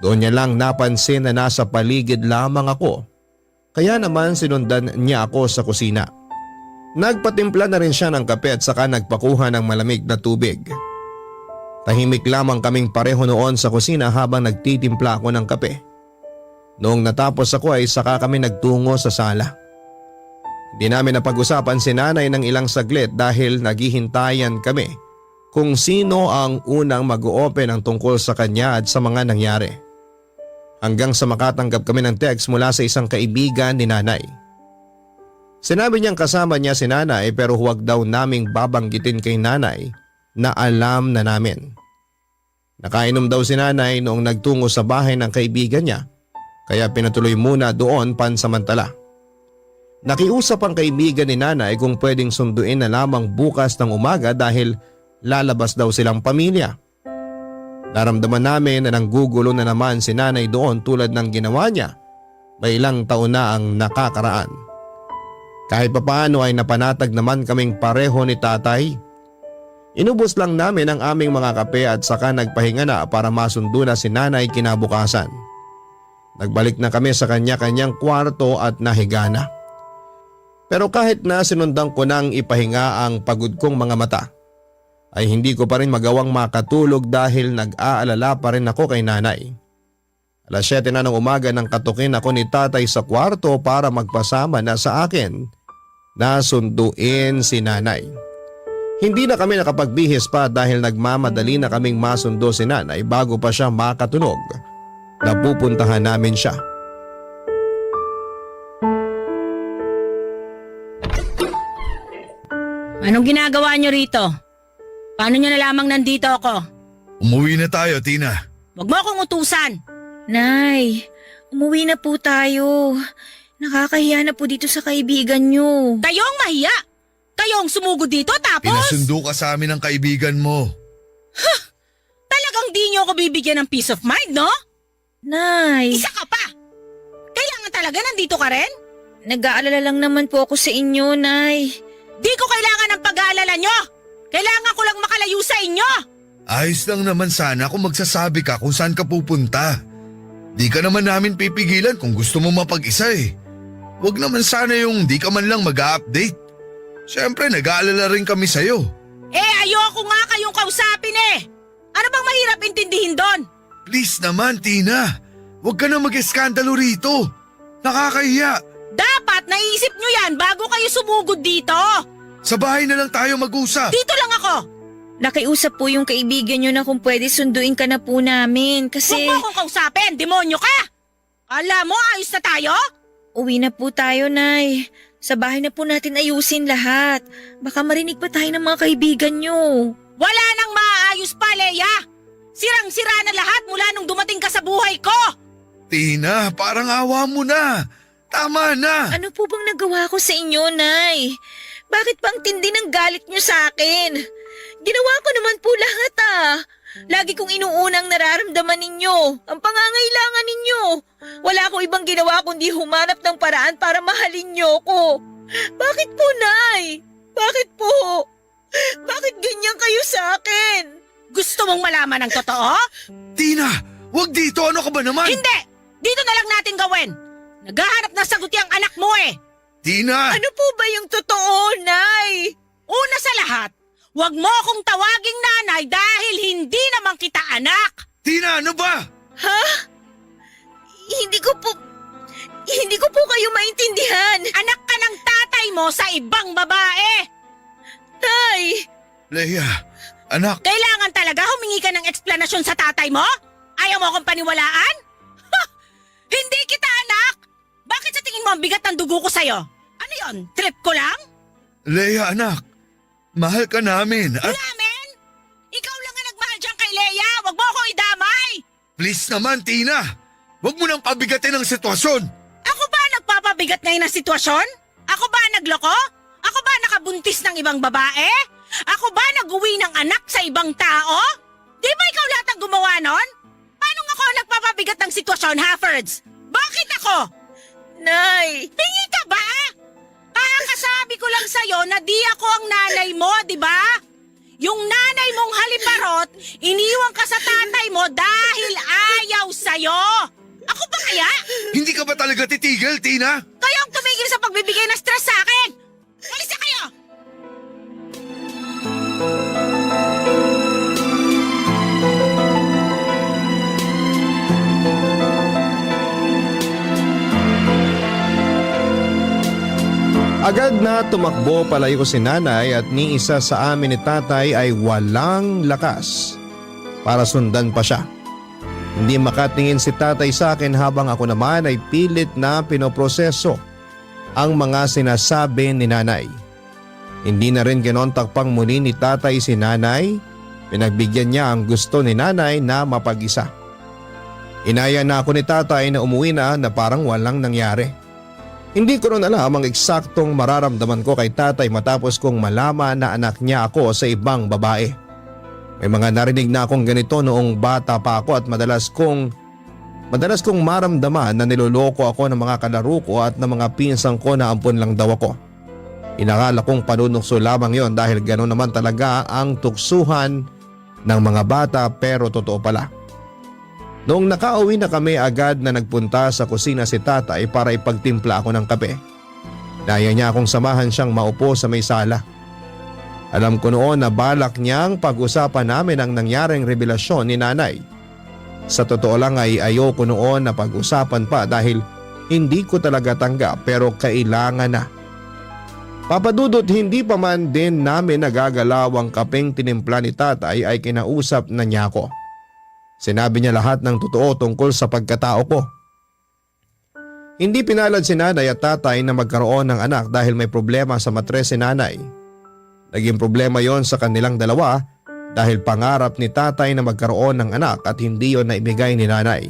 Doon niya lang napansin na nasa paligid lamang ako kaya naman sinundan niya ako sa kusina. Nagpatimpla na rin siya ng kape at saka nagpakuha ng malamig na tubig. Tahimik lamang kaming pareho noon sa kusina habang nagtitimpla ako ng kape. Noong natapos ako ay saka kami nagtungo sa sala. Hindi namin napag-usapan si nanay ng ilang saglit dahil naghihintayan kami kung sino ang unang mag-o-open ang tungkol sa kanya at sa mga nangyari. Hanggang sa makatanggap kami ng text mula sa isang kaibigan ni nanay. Sinabi niyang kasama niya si nanay pero huwag daw naming babanggitin kay nanay na alam na namin. Nakainom daw si nanay noong nagtungo sa bahay ng kaibigan niya. Kaya pinatuloy muna doon pansamantala. Nakiusap ang kaibigan ni nanay kung pwedeng sunduin na lamang bukas ng umaga dahil lalabas daw silang pamilya. Naramdaman namin na nanggugulo na naman si nanay doon tulad ng ginawa niya. May ilang taon na ang nakakaraan. Kahit papaano ay napanatag naman kaming pareho ni tatay. Inubos lang namin ang aming mga kape at saka nagpahinga na para masundo na si nanay kinabukasan. Nagbalik na kami sa kanya-kanyang kwarto at nahiga na. Pero kahit na sinundan ko nang ipahinga ang pagod kong mga mata, ay hindi ko pa rin magawang makatulog dahil nag-aalala pa rin ako kay nanay. Alas 7 na ng umaga nang katukin ako ni tatay sa kwarto para magpasama na sa akin na sunduin si nanay. Hindi na kami nakapagbihis pa dahil nagmamadali na kaming masundo si nanay bago pa siya makatunog. Napupuntahan namin siya. Anong ginagawa niyo rito? Paano niyo nalamang nandito ako? Umuwi na tayo, Tina. Huwag mo akong utusan. Nay, umuwi na po tayo. Nakakahiya na po dito sa kaibigan niyo. Kayong mahiya. Kayong sumugod dito tapos… Pinasundo ka sa amin ng kaibigan mo. Talagang di niyo ako bibigyan ng peace of mind, no? Nay, Isa ka pa! Kailangan talaga nandito ka rin? nag-aalala lang naman po ako sa inyo, Nay. Di ko kailangan ng pag-aalala nyo! Kailangan ko lang makalayo sa inyo! Ayos lang naman sana kung magsasabi ka kung saan ka pupunta. Di ka naman namin pipigilan kung gusto mo mapag-isa eh. Huwag naman sana yung di ka man lang mag-update. Siyempre nag-aalala rin kami sa'yo. Ayoko nga kayong kausapin eh. Ano bang mahirap intindihin doon? Please naman, Tina. Huwag ka na mag-eskandalo rito. Nakakahiya. Dapat naisip nyo yan bago kayo sumugod dito. Sa bahay na lang tayo mag-usap. Dito lang ako. Nakiusap po yung kaibigan nyo na kung pwede sunduin ka na po namin kasi Huwag mo akong kausapin, demonyo ka! Alam mo, ayos na tayo? uwi na po tayo, Nay. Sa bahay na po natin ayusin lahat. Baka marinig pa tayo ng mga kaibigan nyo. Wala nang maaayos pa, Leia! Sirang-sira na lahat mula nung dumating ka sa buhay ko! Tina, parang awa mo na. Tama na. Ano po bang nagawa ko sa inyo, Nay? Bakit bang tindi ng galit nyo sa akin? Ginawa ko naman po lahat Lagi kong inuunang nararamdaman ninyo, ang pangangailangan ninyo. Wala akong ibang ginawa kundi humanap ng paraan para mahalin nyo ko. Bakit po, Nay? Bakit po? Bakit ganyan kayo sa akin? Gusto mong malaman ang totoo? Tina, wag dito. Ano ka ba naman? Hindi! Dito na lang natin gawin. Naghahanap na sagot yung anak mo eh. Tina! Ano po ba yung totoo, Nay? Una sa lahat, huwag mo akong tawaging nanay dahil hindi naman kita anak. Tina, ano ba? Ha? Hindi ko po kayo maintindihan. Anak ka ng tatay mo sa ibang babae. Tay! Leia, anak. Kailangan talaga humingi ka ng eksplanasyon sa tatay mo? Ayaw mo akong paniwalaan? Ha! Hindi kita anak! Bakit sa tingin mo ang bigat ng dugo ko sa'yo? Ano yon? Trip ko lang? Leia, anak. Mahal ka namin at Namin? Ikaw lang ang nagmahal dyan kay Leia. Huwag mo ako idamay. please naman, Tina. Wag mo nang pabigatin ang sitwasyon. Ako ba nagpapabigat ngayon ng sitwasyon? Ako ba nagloko? Ako ba nakabuntis ng ibang babae? Ako ba nag-uwi ng anak sa ibang tao? Di ba ikaw lahat ang gumawa nun? Paano ako nagpapabigat ng sitwasyon, Haffords? Bakit ako? Nay! Pingi ka ba? Kakasabi ko lang sa'yo na di ako ang nanay mo, di ba? Yung nanay mong haliparot, iniwan ka sa tatay mo dahil ayaw sa'yo. Ako ba kaya? Hindi ka ba talaga titigil, Tina? Kayo ang tumigil sa pagbibigay ng stress sa akin! Alis na kayo! Agad na tumakbo palayo si nanay at ni isa sa amin ni tatay ay walang lakas para sundan pa siya. Hindi makatingin si tatay sa akin habang ako naman ay pilit na pinoproseso ang mga sinasabi ni nanay. Hindi na rin kinontak pang muli ni tatay si nanay. Pinagbigyan niya ang gusto ni nanay na mapag-isa. Inaya na ako ni tatay na umuwi na parang walang nangyari. Hindi ko rin alam ang eksaktong mararamdaman ko kay tatay matapos kong malaman na anak niya ako sa ibang babae. May mga narinig na akong ganito noong bata pa ako at madalas kong maramdaman na niloloko ako ng mga kalaro ko at ng mga pinsang ko na ampun lang daw ako. Inakala kong panunukso lamang yon dahil gano'n naman talaga ang tuksuhan ng mga bata pero totoo pala. Noong nakauwi na kami agad na nagpunta sa kusina si tatay para ipagtimpla ako ng kape. Naya niya akong samahan siyang maupo sa may sala. Alam ko noon na balak niyang pag-usapan namin ang nangyaring revelasyon ni nanay. Sa totoo lang ay ayoko noon na pag-usapan pa dahil hindi ko talaga tanggap pero kailangan na. Papadudot hindi pa man din namin nagagalaw ang kapeng tinimpla ni tatay ay kinausap na niya ako. Sinabi niya lahat ng totoo tungkol sa pagkatao ko. Hindi pinalad si nanay at tatay na magkaroon ng anak dahil may problema sa matres si nanay. Naging problema yon sa kanilang dalawa dahil pangarap ni tatay na magkaroon ng anak at hindi yon naibigay ni nanay.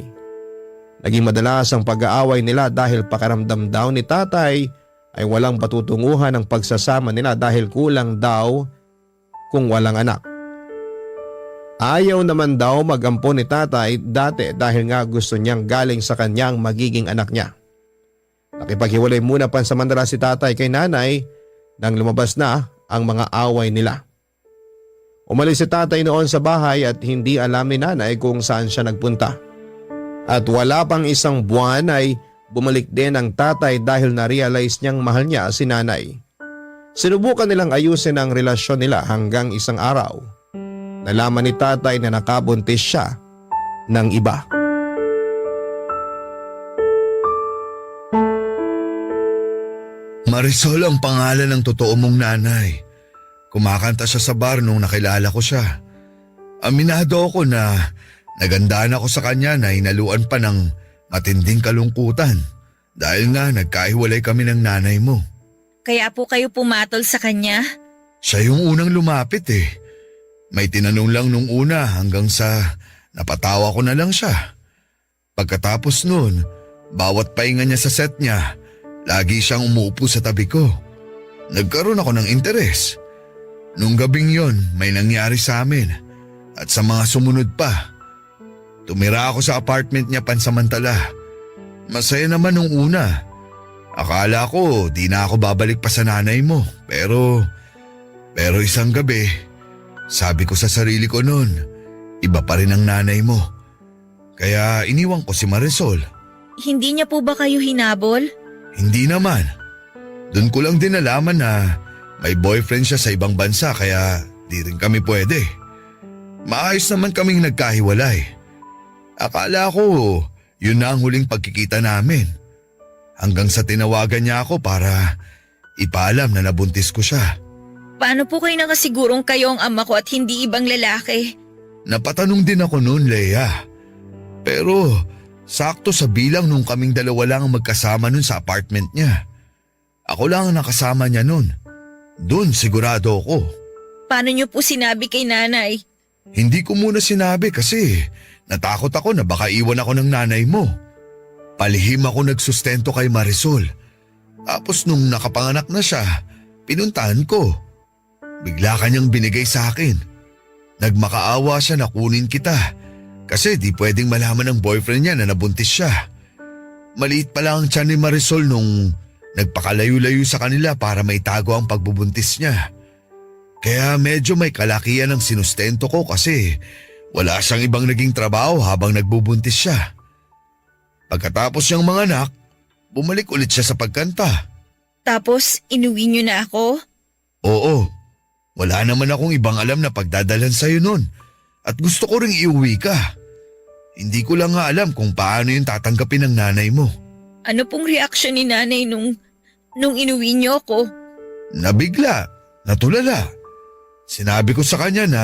Naging madalas ang pag-aaway nila dahil pakiramdam daw ni tatay ay walang patutunguhan ang pagsasama nila dahil kulang daw kung walang anak. Ayaw naman daw mag-ampon ni tatay dati dahil nga gusto niyang galing sa kanyang magiging anak niya. Nakipaghiwalay muna pansamantala si tatay kay nanay nang lumabas na ang mga away nila. Umalis si tatay noon sa bahay at hindi alam ni nanay kung saan siya nagpunta. At wala pang isang buwan ay bumalik din ang tatay dahil na-realize niyang mahal niya si nanay. Sinubukan nilang ayusin ang relasyon nila hanggang isang araw. Nalaman ni tatay na nakabuntis siya ng iba. Marisol ang pangalan ng totoo mong nanay. Kumakanta siya sa bar nung nakilala ko siya. Aminado ako na nagandaan ako sa kanya na hinaluan pa ng matinding kalungkutan dahil nga nagkahiwalay kami ng nanay mo. Kaya po kayo pumatol sa kanya? Siya yung unang lumapit eh. May tinanong lang nung una hanggang sa napatawa ko na lang siya. Pagkatapos nun, bawat pahinga niya sa set niya, lagi siyang umuupo sa tabi ko. Nagkaroon ako ng interes. Nung gabing yon, may nangyari sa amin at sa mga sumunod pa. Tumira ako sa apartment niya pansamantala. Masaya naman nung una. Akala ko di na ako babalik pa sa nanay mo. Pero isang gabi, sabi ko sa sarili ko noon, iba pa rin ang nanay mo. Kaya iniwan ko si Marisol. Hindi niya po ba kayo hinabol? Hindi naman. Doon ko lang din nalaman na may boyfriend siya sa ibang bansa kaya di rin kami pwede. Maayos naman kaming nagkahiwalay. Akala ko yun na ang huling pagkikita namin. Hanggang sa tinawagan niya ako para ipaalam na nabuntis ko siya. Paano po kayo nakasigurong kayo ang ama ko at hindi ibang lalaki? Napatanong din ako noon, Leia. Pero sakto sa bilang nung kaming dalawa lang ang magkasama nun sa apartment niya. Ako lang ang nakasama niya nun. Doon sigurado ako. Paano niyo po sinabi kay nanay? Hindi ko muna sinabi kasi natakot ako na baka iwan ako ng nanay mo. Palihim ako nagsustento kay Marisol. Tapos nung nakapanganak na siya, pinuntahan ko. Bigla kanyang binigay sa akin. Nagmakaawa siya na kunin kita kasi di pwedeng malaman ng boyfriend niya na nabuntis siya. Maliit pa lang ang tiyan ni Marisol nung nagpakalayo-layo sa kanila para may tago ang pagbubuntis niya. Kaya medyo may kalakihan ang sinustento ko kasi wala siyang ibang naging trabaho habang nagbubuntis siya. Pagkatapos niyang manganak, bumalik ulit siya sa pagkanta. Tapos inuwi niyo na ako? Oo, wala naman akong ibang alam na pagdadalhan sa'yo nun at gusto ko ring iuwi ka. Hindi ko lang nga alam kung paano yung tatanggapin ng nanay mo. Ano pong reaksyon ni nanay nung inuwi niyo ako? Nabigla, natulala. Sinabi ko sa kanya na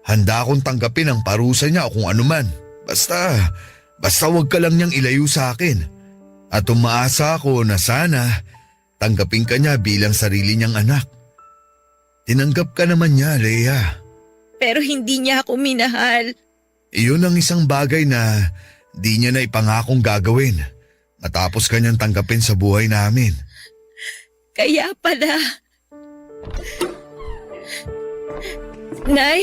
handa akong tanggapin ang parusa niya o kung anuman. Basta wag ka lang niyang ilayo sa akin. At umaasa ako na sana tanggapin ka niya bilang sarili niyang anak. Tinanggap ka naman niya, Leia. Pero hindi niya ako minahal. Iyon ang isang bagay na di niya na ipangakong gagawin matapos kanyang tanggapin sa buhay namin. Kaya pala. Nay?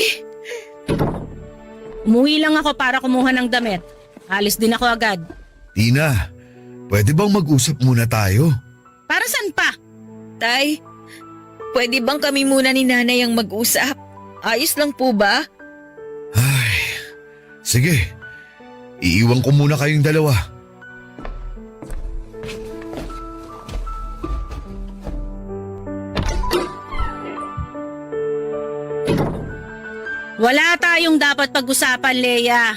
Umuwi lang ako para kumuha ng damit. Alis din ako agad. Tina, pwede bang mag-usap muna tayo? Para saan pa? Tay, pwede bang kami muna ni nanay ang mag-usap? Ayos lang po ba? Ay, sige. Iiwan ko muna kayong dalawa. Wala tayong dapat pag-usapan, Leia.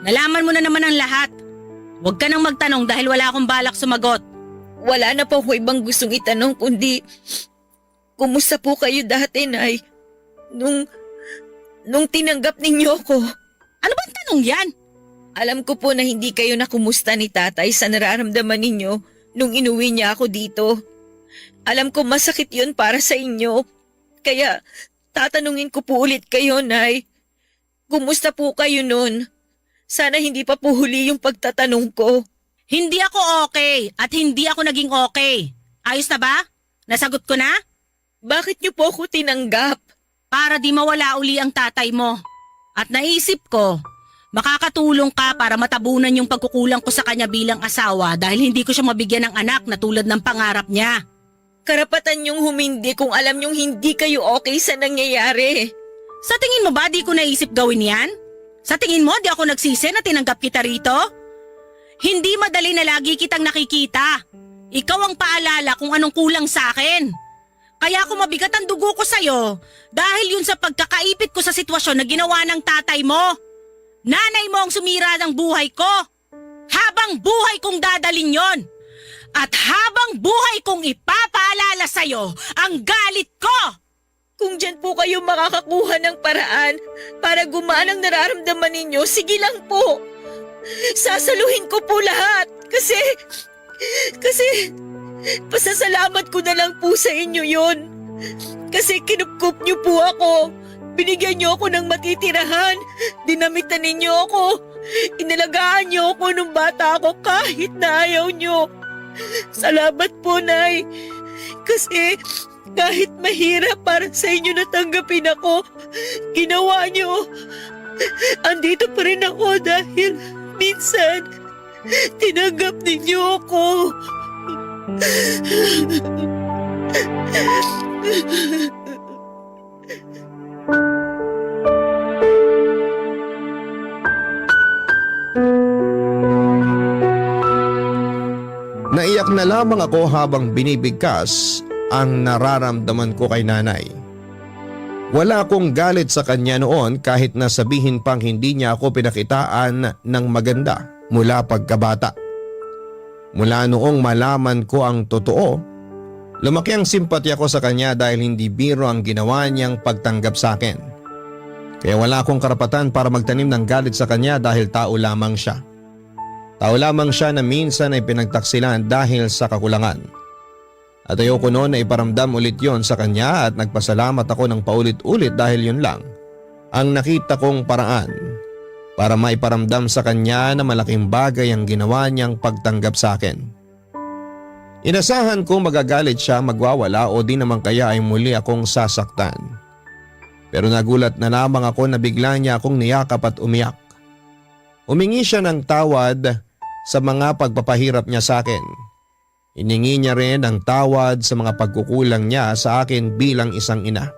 Nalaman mo na naman ang lahat. Huwag ka nang magtanong dahil wala akong balak sumagot. Wala na po ako ibang gustong itanong kundi kumusta po kayo dati, Nay? Nung tinanggap ninyo ako. Ano bang tanong yan? Alam ko po na hindi kayo nakumusta ni tatay sa nararamdaman ninyo nung inuwi niya ako dito. Alam ko masakit yun para sa inyo. Kaya tatanungin ko po ulit kayo, Nay. Kumusta po kayo nun? Sana hindi pa po huli yung pagtatanong ko. Hindi ako okay at hindi ako naging okay. Ayos na ba? Nasagot ko na? Bakit niyo po ako tinanggap? Para di mawala uli ang tatay mo. At naisip ko, makakatulong ka para matabunan yung pagkukulang ko sa kanya bilang asawa dahil hindi ko siya mabigyan ng anak na tulad ng pangarap niya. Karapatan niyong humindi kung alam niyong hindi kayo okay sa nangyayari. Sa tingin mo ba di ko naisip gawin yan? Sa tingin mo di ako nagsisi na tinanggap kita rito? Hindi madali na lagi kitang nakikita. Ikaw ang paalala kung anong kulang sa akin. Kaya ako mabigat ang dugo ko sa'yo dahil yun sa pagkakaipit ko sa sitwasyon na ginawa ng tatay mo. Nanay mo ang sumira ng buhay ko. Habang buhay kong dadalin yon. At habang buhay kong ipapaalala sa'yo ang galit ko. Kung dyan po kayo makakakuha ng paraan para gumaan ang nararamdaman ninyo, sige lang po. Sasaluhin ko po lahat kasi pasasalamat ko na lang po sa inyo yon. Kasi kinupkup niyo po ako. Binigyan niyo ako ng matitirahan. Dinamitan ninyo ako. Inalagaan niyo ako nung bata ako kahit na ayaw niyo. Salamat po, Nay. Kasi kahit mahirap para sa inyo natanggapin ako, ginawa niyo. Andito pa rin ako dahil minsan tinanggap ninyo ako. Naiyak na lamang ako habang binibigkas ang nararamdaman ko kay nanay. Wala akong galit sa kanya noon kahit na sabihin pang hindi niya ako pinakitaan ng maganda mula pagkabata. Mula noong malaman ko ang totoo, lumaki ang simpatya ko sa kanya dahil hindi biro ang ginawa niyang pagtanggap sa akin. Kaya wala akong karapatan para magtanim ng galit sa kanya dahil tao lamang siya. Tao lamang siya na minsan ay pinagtaksilan dahil sa kakulangan. At ayoko noon na iparamdam ulit yon sa kanya at nagpasalamat ako ng paulit-ulit dahil yun lang ang nakita kong paraan para maiparamdam sa kanya na malaking bagay ang ginawa niyang pagtanggap sa akin. Inasahan kong magagalit siya, magwawala o di naman kaya ay muli akong sasaktan. Pero nagulat na lamang ako na bigla niya akong niyakap at umiyak. Humingi siya ng tawad sa mga pagpapahirap niya sa akin. Hiningi niya rin ang tawad sa mga pagkukulang niya sa akin bilang isang ina.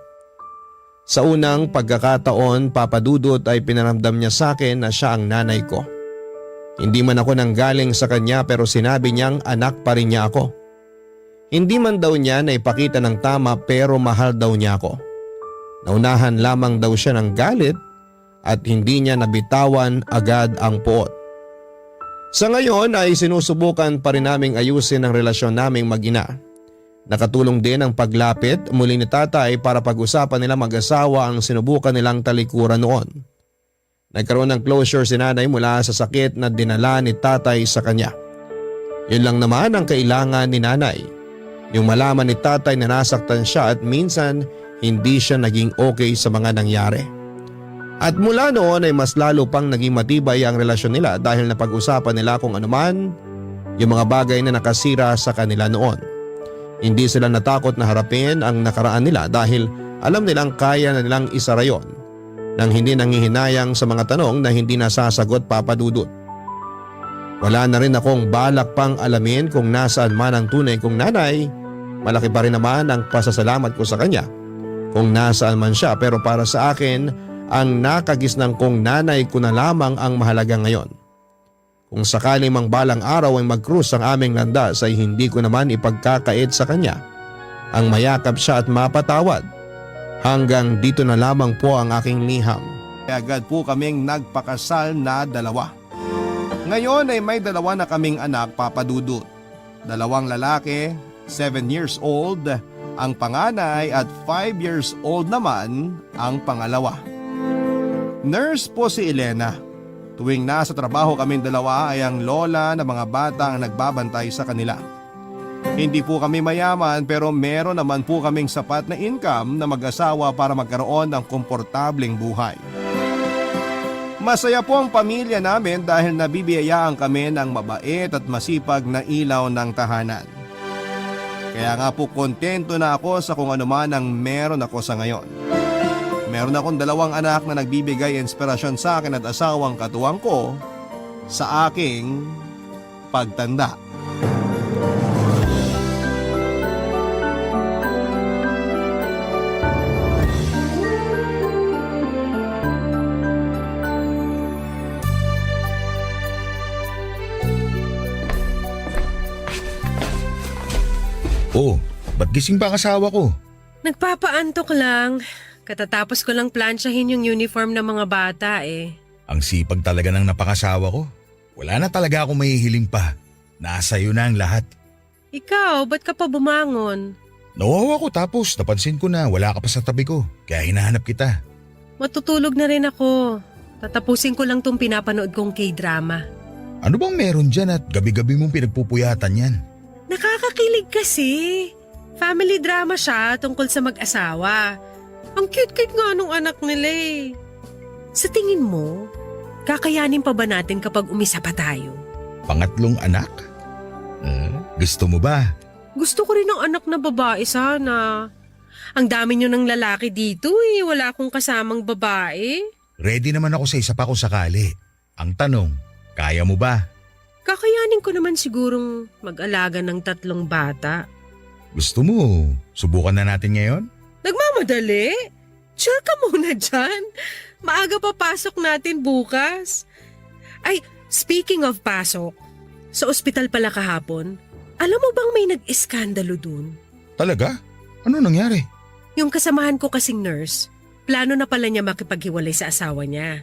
Sa unang pagkakataon, Papa Dudut, ay pinaramdam niya sa akin na siya ang nanay ko. Hindi man ako nanggaling sa kanya pero sinabi niyang anak pa rin niya ako. Hindi man daw niya naipakita ng tama pero mahal daw niya ako. Naunahan lamang daw siya ng galit at hindi niya nabitawan agad ang puot. Sa ngayon ay sinusubukan pa rin naming ayusin ang relasyon naming mag-ina. Nakatulong din ang paglapit muli ni tatay para pag-usapan nila mag-asawa ang sinubukan nilang talikuran noon. Nagkaroon ng closure si nanay mula sa sakit na dinala ni tatay sa kanya. Yun lang naman ang kailangan ni nanay. Yung malaman ni tatay na nasaktan siya at minsan hindi siya naging okay sa mga nangyari. At mula noon ay mas lalo pang naging matibay ang relasyon nila dahil napag-usapan nila kung anuman yung mga bagay na nakasira sa kanila noon. Hindi sila natakot na harapin ang nakaraan nila dahil alam nilang kaya na nilang isara yon nang hindi nangihinayang sa mga tanong na hindi nasasagot, Papa Dudut. Wala na rin akong balak pang alamin kung nasaan man ang tunay kong nanay. Malaki pa rin naman ang pasasalamat ko sa kanya kung nasaan man siya, pero para sa akin ang nakagisnang kong nanay ko na lamang ang mahalaga ngayon. Kung sakali mang balang araw ay mag-cruise ang aming landas ay hindi ko naman ipagkakait sa kanya ang mayakap siya at mapatawad. Hanggang dito na lamang po ang aking liham. Agad po kaming nagpakasal na dalawa. Ngayon ay may dalawa na kaming anak, Papa Dudut. 2 lalaki, 7 years old ang panganay at 5 years old naman ang pangalawa. Nurse po si Elena. Tuwing nasa trabaho kaming dalawa ay ang lola na mga bata ang nagbabantay sa kanila. Hindi po kami mayaman pero meron naman po kaming sapat na income na mag-asawa para magkaroon ng komportableng buhay. Masaya po ang pamilya namin dahil nabibiyayaan kami ng mabait at masipag na ilaw ng tahanan. Kaya nga po kontento na ako sa kung ano man ang meron ako sa ngayon. Meron akong 2 anak na nagbibigay inspirasyon sa akin at asawang katuwang ko sa aking pagtanda. Oh, ba't gising pa ang asawa ko? Nagpapaantok lang. Katatapos ko lang plansyahin yung uniform ng mga bata eh. Ang sipag talaga ng napakasawa ko. Wala na talaga akong mahihiling pa. Nasa iyo na ang lahat. Ikaw, ba't ka pa bumangon? Nawawa ko tapos napansin ko na wala ka pa sa tabi ko. Kaya hinahanap kita. Matutulog na rin ako. Tatapusin ko lang tong pinapanood kong K-drama. Ano bang meron dyan at gabi-gabi mong pinagpupuyatan yan? Nakakakilig kasi. Family drama siya tungkol sa mag-asawa. Ang cute-cute nga nung anak nila eh. Sa tingin mo, kakayanin pa ba natin kapag umisa pa tayo? Pangatlong anak? Gusto mo ba? Gusto ko rin ng anak na babae sana. Ang dami nyo ng lalaki dito eh. Wala akong kasamang babae. Ready naman ako sa isa pa kung sakali. Ang tanong, kaya mo ba? Kakayanin ko naman sigurong mag-alaga ng 3 bata. Gusto mo, subukan na natin ngayon? Nagmamadali? Chill ka muna dyan. Maaga pa pasok natin bukas. Ay, speaking of pasok, sa ospital pala kahapon, alam mo bang may nag-iskandalo dun? Talaga? Ano nangyari? Yung kasamahan ko kasing nurse, plano na pala niya makipaghiwalay sa asawa niya.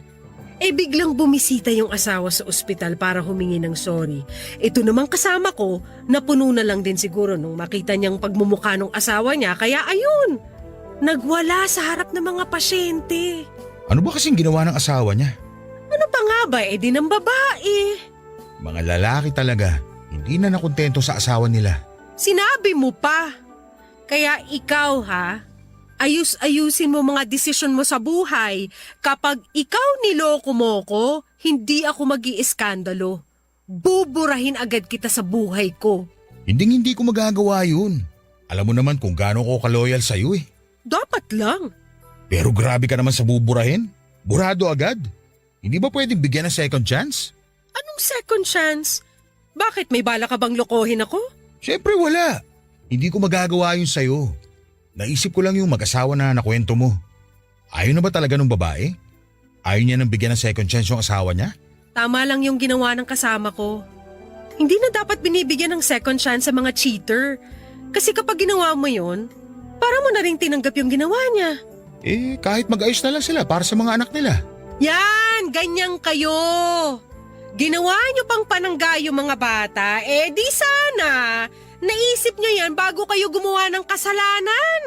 Eh biglang bumisita yung asawa sa ospital para humingi ng sorry. Ito namang kasama ko, napuno na lang din siguro nung makita niyang pagmumukha ng asawa niya, kaya ayun, nagwala sa harap ng mga pasyente. Ano ba kasing ginawa ng asawa niya? Ano pa nga ba, di ng babae. Mga lalaki talaga, hindi na nakontento sa asawa nila. Sinabi mo pa. Kaya ikaw ha, ayus-ayusin mo mga desisyon mo sa buhay. Kapag ikaw niloko mo ko, hindi ako mag-iiskandalo. Buburahin agad kita sa buhay ko. Hindi ko magagawa yun. Alam mo naman kung gaano ko kaloyal sa'yo eh. Dapat lang. Pero grabe ka naman sa buburahin. Burado agad. Hindi ba pwedeng bigyan ng second chance? Anong second chance? Bakit may bala ka bang lokohin ako? Siyempre wala. Hindi ko magagawa yun sa'yo. Naisip ko lang yung mag-asawa na nakwento mo. Ayaw na ba talaga ng babae? Ayaw niya nang bigyan ng second chance yung asawa niya? Tama lang yung ginawa ng kasama ko. Hindi na dapat binibigyan ng second chance sa mga cheater. Kasi kapag ginawa mo yun, para mo na rin tinanggap yung ginawa niya. Eh, kahit mag-ayos na lang sila para sa mga anak nila. Yan! Ganyan kayo! Ginawa niyo pang panangga yung mga bata, eh di sana naisip niyo yan bago kayo gumawa ng kasalanan.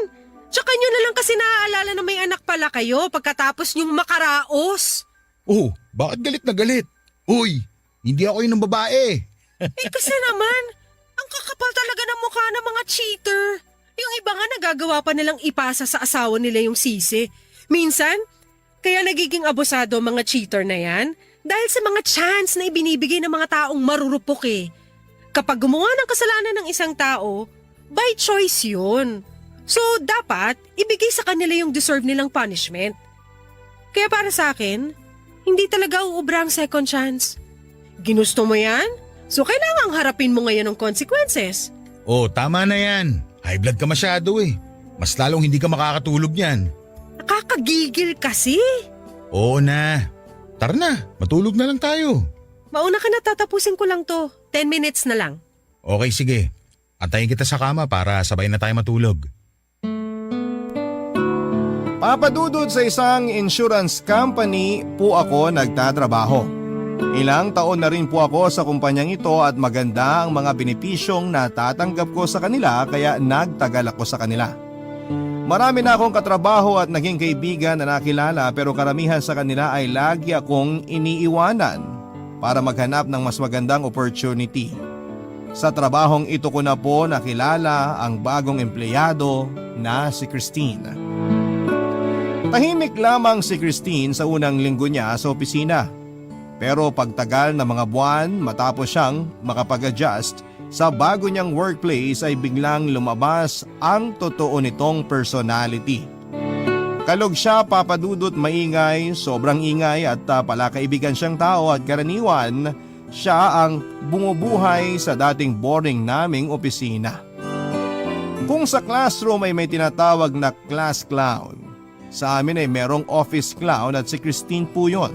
Tsaka niyo na lang kasi naaalala na may anak pala kayo pagkatapos niyong makaraos. Oh, bakit galit na galit? Uy, hindi ako yun ng babae. Eh kasi naman, ang kakapal talaga ng mukha ng mga cheater. Yung iba nga nagagawa pa nilang ipasa sa asawa nila yung sisi. Minsan, kaya nagiging abusado ang mga cheater na yan dahil sa mga chance na ibinibigay ng mga taong marurupok eh. Kapag gumawa ng kasalanan ng isang tao, by choice yun. So dapat, ibigay sa kanila yung deserve nilang punishment. Kaya para sa akin, hindi talaga uubra ang second chance. Ginusto mo yan? So kailangang harapin mo ngayon ang consequences. Oh, tama na yan. High blood ka masyado eh. Mas lalong hindi ka makakatulog niyan. Nakakagigil kasi. Oo na. Tara na, matulog na lang tayo. Mauna ka na, tatapusin ko lang to. 10 minutes na lang. Okay, sige. Antayin kita sa kama para sabay na tayo matulog. Papadudod sa isang insurance company po ako nagtatrabaho. Ilang taon na rin po ako sa kumpanyang ito at maganda ang mga benepisyong natatanggap ko sa kanila kaya nagtagal ako sa kanila. Marami na akong katrabaho at naging kaibigan na nakilala pero karamihan sa kanila ay lagi akong iniiwanan para maghanap ng mas magandang opportunity. Sa trabahong ito ko na po nakilala ang bagong empleyado na si Christine. Tahimik lamang si Christine sa unang linggo niya sa opisina. Pero pagtagal na mga buwan matapos siyang makapag-adjust sa bago niyang workplace ay biglang lumabas ang totoo nitong personality. Kalog siya, papadudot, maingay, sobrang ingay at palakaibigan siyang tao at karaniwan siya ang bumubuhay sa dating boring naming opisina. Kung sa classroom ay may tinatawag na class clown, sa amin ay merong office clown at si Christine po yun.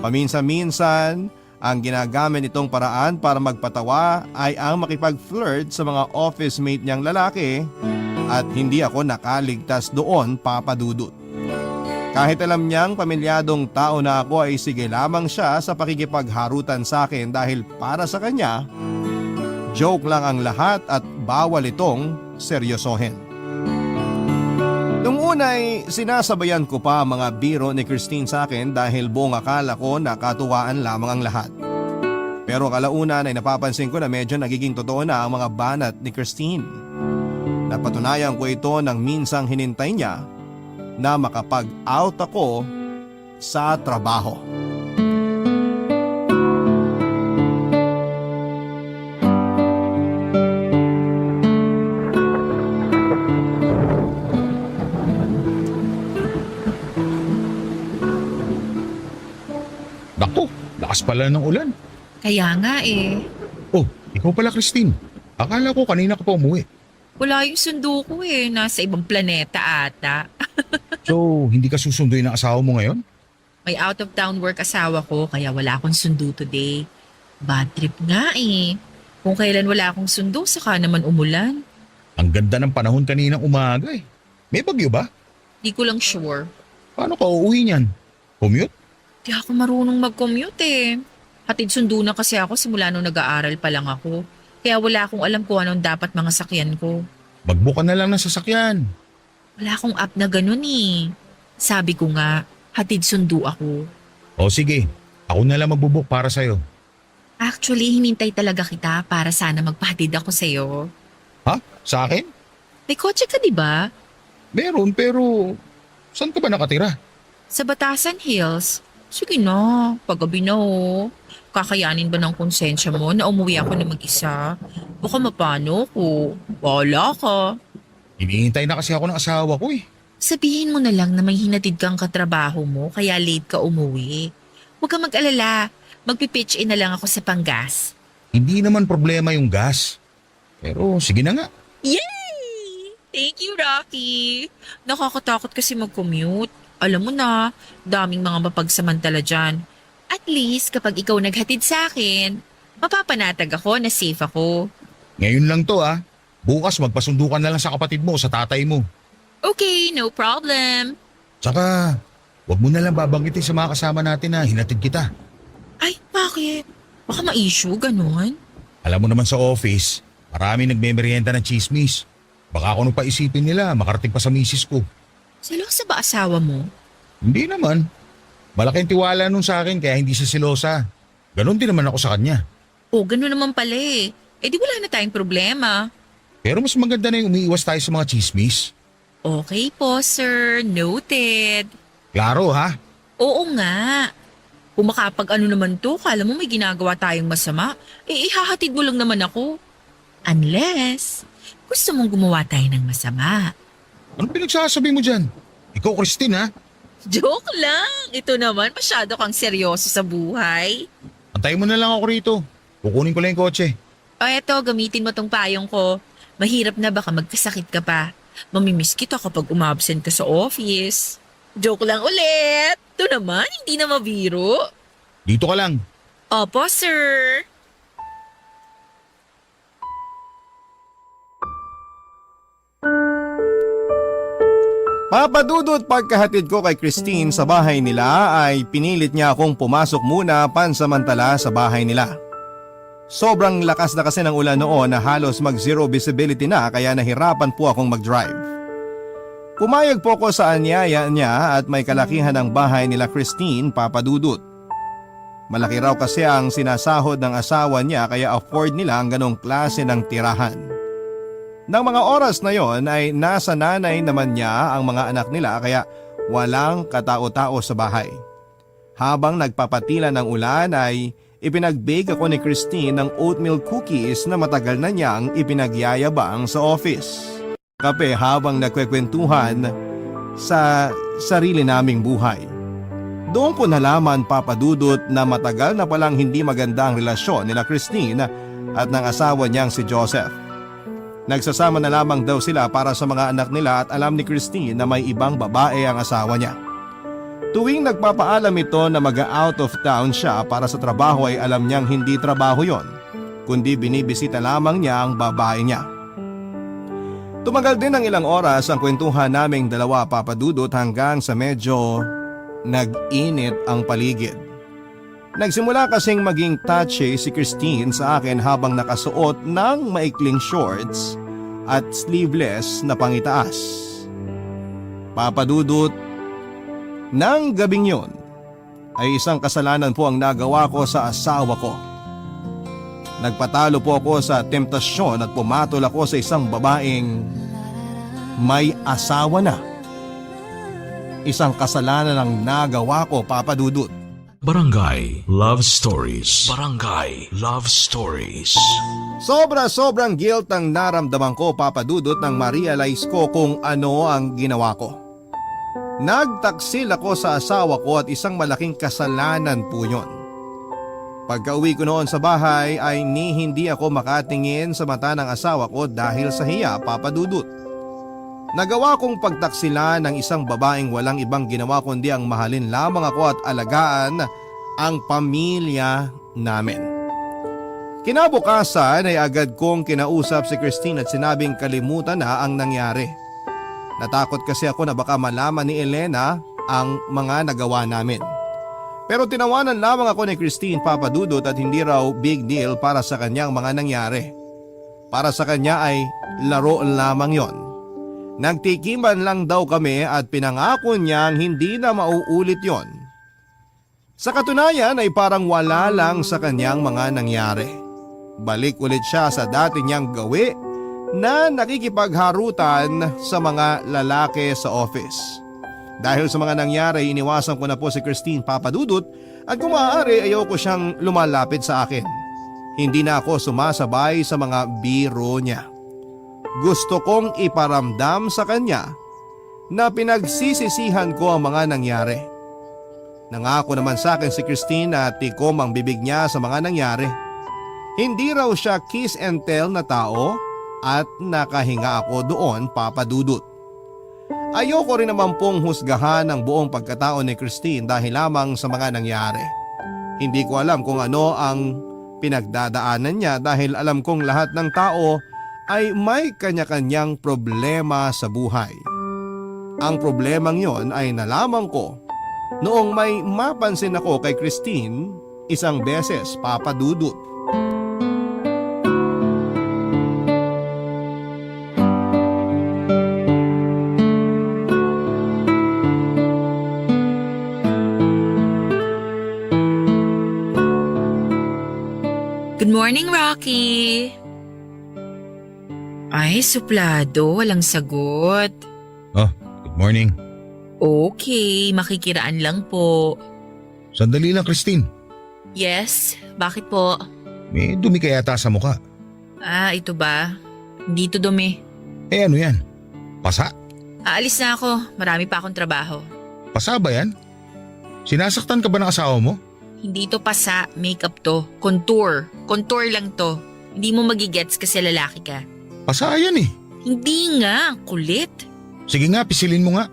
Paminsan-minsan Ang ginagamit nitong paraan para magpatawa ay ang makipag-flirt sa mga office mate niyang lalaki at hindi ako nakaligtas doon, Papa Dudut. Kahit alam niyang pamilyadong tao na ako ay sige lamang siya sa pakikipagharutan sa akin dahil para sa kanya, joke lang ang lahat at bawal itong seryosohin. Nung una'y sinasabayan ko pa ang mga biro ni Christine sa akin dahil buong akala ko nakatuwaan lamang ang lahat. Pero kalaunan ay napapansin ko na medyo nagiging totoo na ang mga banat ni Christine. Napatunayan ko ito nang minsang hinintay niya na makapag-out ako sa trabaho. Naku, lakas pala ng ulan. Kaya nga eh. Oh, ikaw pala Christine. Akala ko kanina ka pa umuwi. Wala yung sundo ko eh. Nasa ibang planeta ata. So, hindi ka susunduin ng asawa mo ngayon? May out of town work asawa ko kaya wala akong sundo today. Bad trip nga eh. Kung kailan wala akong sundo, saka naman umulan. Ang ganda ng panahon kaninang umaga eh. May bagyo ba? Di ko lang sure. Paano ka uuwi niyan? Commute? Di ako marunong mag-commute eh. Hatid sundo na kasi ako simula nung nag-aaral pa lang ako. Kaya wala akong alam kung anong dapat mga sakyan ko. Magbuka na lang ng sasakyan. Wala akong app na ganun eh. Sabi ko nga, hatid sundo ako. O sige, ako na lang magbubuk para sa'yo. Actually, hinintay talaga kita para sana magpahatid ako sa'yo. Ha? Sa akin? May kotse ka di ba? Meron pero saan ka ba nakatira? Sa Batasan Hills. Sige na, paggabi na oh. Kakayanin ba ng konsensya mo na umuwi ako na mag-isa? Baka mapano ko. Wala ka. Hinihintay na kasi ako ng asawa ko eh. Sabihin mo na lang na may hinatid kang katrabaho mo kaya late ka umuwi. Huwag kang mag-alala. Magpipitch in na lang ako sa panggas. Hindi naman problema yung gas. Pero sige na nga. Yay! Thank you, Rocky. Nakakatakot kasi mag-commute. Alam mo na, daming mga mapagsamantala dyan. At least kapag ikaw naghatid sa akin, mapapanatag ako na safe ako. Ngayon lang to ah. Bukas magpasundo ka na lang sa kapatid mo, sa tatay mo. Okay, no problem. Tsaka, wag mo na lang babanggitin sa mga kasama natin na hinatid kita. Ay, bakit? Baka ma-issue, ganun. Alam mo naman sa office, marami nagmemeryenda ng chismis. Baka kung paisipin nila, makarating pa sa misis ko. Selosa ba asawa mo? Hindi naman. Malaking tiwala nun sa akin kaya hindi siya selosa. Ganon din naman ako sa kanya. O, ganun naman pala eh. Eh di wala na tayong problema. Pero mas maganda na yung umiiwas tayo sa mga chismis. Okay po, sir. Noted. Klaro ha? Oo nga. Kung makapag-ano naman to, kala mo may ginagawa tayong masama, eh ihahatid mo lang naman ako. Unless, gusto mong gumawa tayo ng masama. Anong pinagsasabi mo dyan? Ikaw Christine ha? Joke lang. Ito naman, masyado kang seryoso sa buhay. Antayin mo na lang ako rito. Kukunin ko lang yung kotse. O eto, gamitin mo tong payong ko. Mahirap na baka magkasakit ka pa. Mamimiss kita kapag umabsent ka sa office. Joke lang ulit. Ito naman, hindi na mabiro. Dito ka lang. Opo, sir. Papadudot pagkahatid ko kay Christine sa bahay nila ay pinilit niya akong pumasok muna pansamantala sa bahay nila. Sobrang lakas na kasi ng ulan noon na halos mag-zero visibility na kaya nahirapan po akong mag-drive. Pumayag po ko sa anyaya niya at may kalakihan ng bahay nila Christine, Papadudot. Malaki raw kasi ang sinasahod ng asawa niya kaya afford nila ang ganong klase ng tirahan. Nang mga oras na yon ay nasa nanay naman niya ang mga anak nila kaya walang katao-tao sa bahay. Habang nagpapatila ng ulan ay ipinag-bake ako ni Christine ng oatmeal cookies na matagal na niyang ipinagyayabang sa office. Kape habang nagkwekwentuhan sa sarili naming buhay. Doon ko nalaman, Papadudot, na matagal na palang hindi maganda ang relasyon nila Christine at ng asawa niyang si Joseph. Nagsasama na lamang daw sila para sa mga anak nila at alam ni Christine na may ibang babae ang asawa niya. Tuwing nagpapaalam ito na mag-out of town siya para sa trabaho ay alam niyang hindi trabaho yon, kundi binibisita lamang niya ang babae niya. Tumagal din ng ilang oras ang kwentuhan naming dalawa, Papa Dudut, hanggang sa medyo nag-init ang paligid. Nagsimula kasing maging touchy si Christine sa akin habang nakasuot ng maikling shorts at sleeveless na pangitaas. Papa Dudut, nang gabing yon ay isang kasalanan po ang nagawa ko sa asawa ko. Nagpatalo po ako sa temptasyon at pumatol ako sa isang babaeng may asawa na. Isang kasalanan ang nagawa ko, Papa Dudut. Barangay Love Stories. Barangay Love Stories. Sobrang guilt ang naramdaman ko, Papa Dudut, nang ma-realize ko kung ano ang ginawa ko. Nagtaksil ako sa asawa ko at isang malaking kasalanan po yun. Pagka-uwi ko noon sa bahay ay hindi ako makatingin sa mata ng asawa ko dahil sa hiya, Papa Dudut. Nagawa kong pagtaksila ng isang babaeng walang ibang ginawa kundi ang mahalin lamang ako at alagaan ang pamilya namin. Kinabukasan ay agad kong kinausap si Christine at sinabing kalimutan na ang nangyari. Natakot kasi ako na baka malaman ni Elena ang mga nagawa namin. Pero tinawanan lamang ako ni Christine, Papa Dudut, at hindi raw big deal para sa kanyang mga nangyari. Para sa kanya ay laro lamang yon. Nagtikiman lang daw kami at pinangako niyang hindi na mauulit yon. Sa katunayan ay parang wala lang sa kanyang mga nangyari. Balik ulit siya sa dati niyang gawi na nakikipagharutan sa mga lalaki sa office. Dahil sa mga nangyari, iniwasan ko na po si Christine, Papa Dudut, at kung maaari ayoko siyang lumalapit sa akin. Hindi na ako sumasabay sa mga biro niya. Gusto kong iparamdam sa kanya na pinagsisisihan ko ang mga nangyari. Nangako naman sa akin si Christine na tikom ang bibig niya sa mga nangyari. Hindi raw siya kiss and tell na tao at nakahinga ako doon, Papa Dudut. Ayoko rin naman pong husgahan ang buong pagkatao ni Christine dahil lamang sa mga nangyari. Hindi ko alam kung ano ang pinagdadaanan niya dahil alam kong lahat ng tao ay may kanya-kanyang problema sa buhay. Ang problemang yon ay nalaman ko noong may mapansin ako kay Christine isang beses, Papa Dudut. Good morning, Rocky. Ay, suplado. Walang sagot. Oh, good morning. Okay, makikiraan lang po. Sandali lang, Christine. Yes, bakit po? May dumi ka yata sa mukha. Ah, ito ba? Hindi to dumi. Eh ano yan? Pasa? Aalis na ako. Marami pa akong trabaho. Pasa ba yan? Sinasaktan ka ba ng asawa mo? Hindi to pasa, makeup to. Contour. Contour lang to. Hindi mo magigets kasi lalaki ka. Pasa yan eh. Hindi nga, kulit. Sige nga, pisilin mo nga.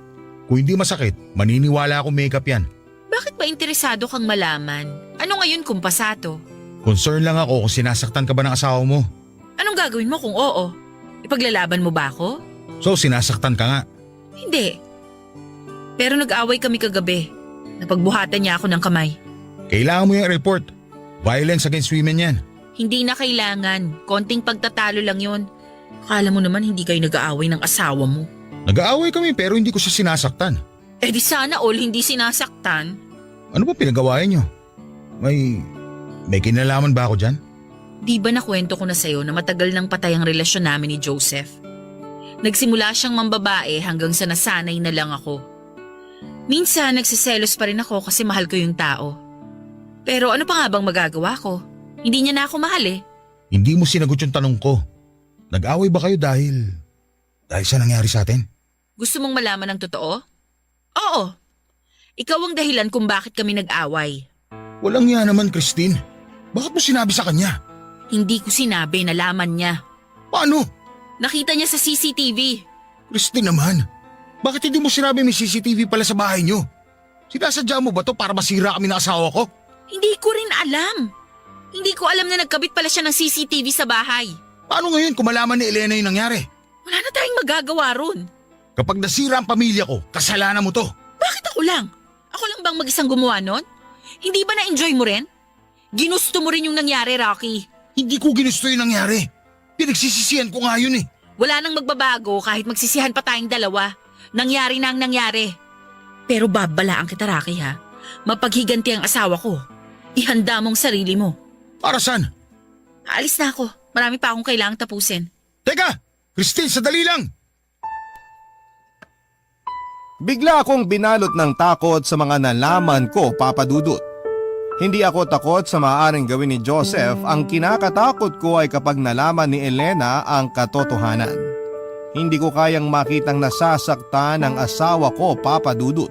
Kung hindi masakit, maniniwala akong makeup yan. Bakit ba interesado kang malaman? Ano ngayon kung pasa to? Concern lang ako kung sinasaktan ka ba ng asawa mo. Anong gagawin mo kung oo? Ipaglalaban mo ba ako? So sinasaktan ka nga. Hindi. Pero nag-away kami kagabi. Napagbuhatan niya ako ng kamay. Kailangan mo yung report. Violence against women yan. Hindi na kailangan. Konting pagtatalo lang yun. Akala mo naman hindi kayo nag-aaway ng asawa mo. Nag-aaway kami pero hindi ko siya sinasaktan. Eh di sana all hindi sinasaktan. Ano ba pinagawain niyo? May kinalaman ba ako dyan? Di ba nakwento ko na sa'yo na matagal nang patay ang relasyon namin ni Joseph? Nagsimula siyang mambabae hanggang sa nasanay na lang ako. Minsan nagsiselos pa rin ako kasi mahal ko yung tao. Pero ano pa nga bang magagawa ko? Hindi niya na ako mahal eh. Hindi mo sinagot yung tanong ko. Nag-away ba kayo dahil sa nangyari sa atin? Gusto mong malaman ng totoo? Oo. Ikaw ang dahilan kung bakit kami nag-away. Walang yan naman, Christine. Bakit mo sinabi sa kanya? Hindi ko sinabi, nalaman niya. Paano? Nakita niya sa CCTV. Christine naman, bakit hindi mo sinabi may CCTV pala sa bahay niyo? Sinasadya mo ba to para masira kami ng asawa ko? Hindi ko rin alam. Hindi ko alam na nagkabit pala siya ng CCTV sa bahay. Paano ngayon kung malaman ni Elena yung nangyari? Wala na tayong magagawa ron. Kapag nasira ang pamilya ko, kasalanan mo to. Bakit ako lang? Ako lang bang mag-isang gumawa nun? Hindi ba na-enjoy mo rin? Ginusto mo rin yung nangyari, Rocky. Hindi ko ginusto yung nangyari. Pinagsisisihan ko nga yun eh. Wala nang magbabago kahit magsisihan pa tayong dalawa. Nangyari na ang nangyari. Pero babalaan kita, Rocky, ha? Mapaghiganti ang asawa ko. Ihanda mong sarili mo. Para saan? Aalis na ako. Marami pa akong kailangang tapusin. Teka! Christine, sadali lang! Bigla akong binalot ng takot sa mga nalaman ko, Papa Dudut. Hindi ako takot sa maaaring gawin ni Joseph, ang kinakatakot ko ay kapag nalaman ni Elena ang katotohanan. Hindi ko kayang makitang nasasaktan ang asawa ko, Papa Dudut.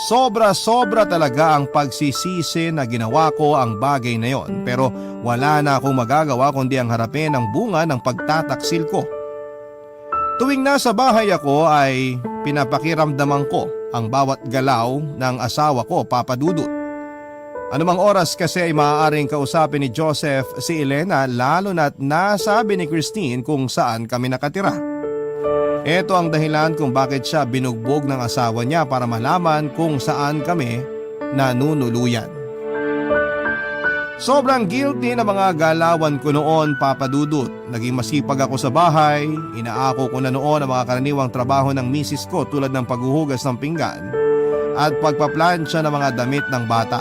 Sobra-sobra talaga ang pagsisisi na ginawa ko ang bagay na yon, pero wala na akong magagawa kundi ang harapin ang bunga ng pagtataksil ko. Tuwing nasa bahay ako ay pinapakiramdaman ko ang bawat galaw ng asawa ko, Papa Dudut. Anumang oras kasi ay maaaring kausapin ni Joseph si Elena, lalo na't nasabi ni Christine kung saan kami nakatira. Ito ang dahilan kung bakit siya binugbog ng asawa niya para malaman kung saan kami nanunuluyan. Sobrang guilty na mga galawan ko noon, Papa Dudut. Naging masipag ako sa bahay, inaako ko na noon ang mga karaniwang trabaho ng misis ko tulad ng paghuhugas ng pinggan at pagpaplansya ng mga damit ng bata.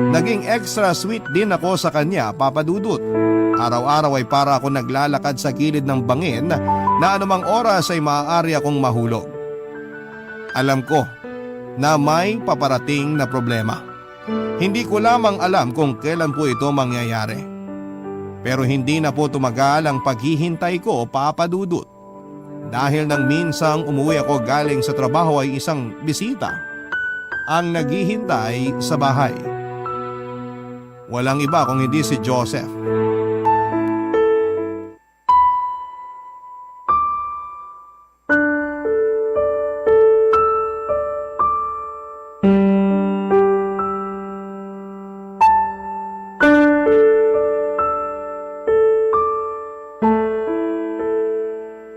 Naging extra sweet din ako sa kanya, Papa Dudut. Araw-araw ay para ako naglalakad sa gilid ng bangin na anumang oras ay maaari akong mahulog. Alam ko na may paparating na problema. Hindi ko lamang alam kung kailan po ito mangyayari. Pero hindi na po tumagal ang paghihintay ko, Papa Dudut. Dahil nang minsang umuwi ako galing sa trabaho ay isang bisita ang naghihintay sa bahay. Walang iba kung hindi si Joseph.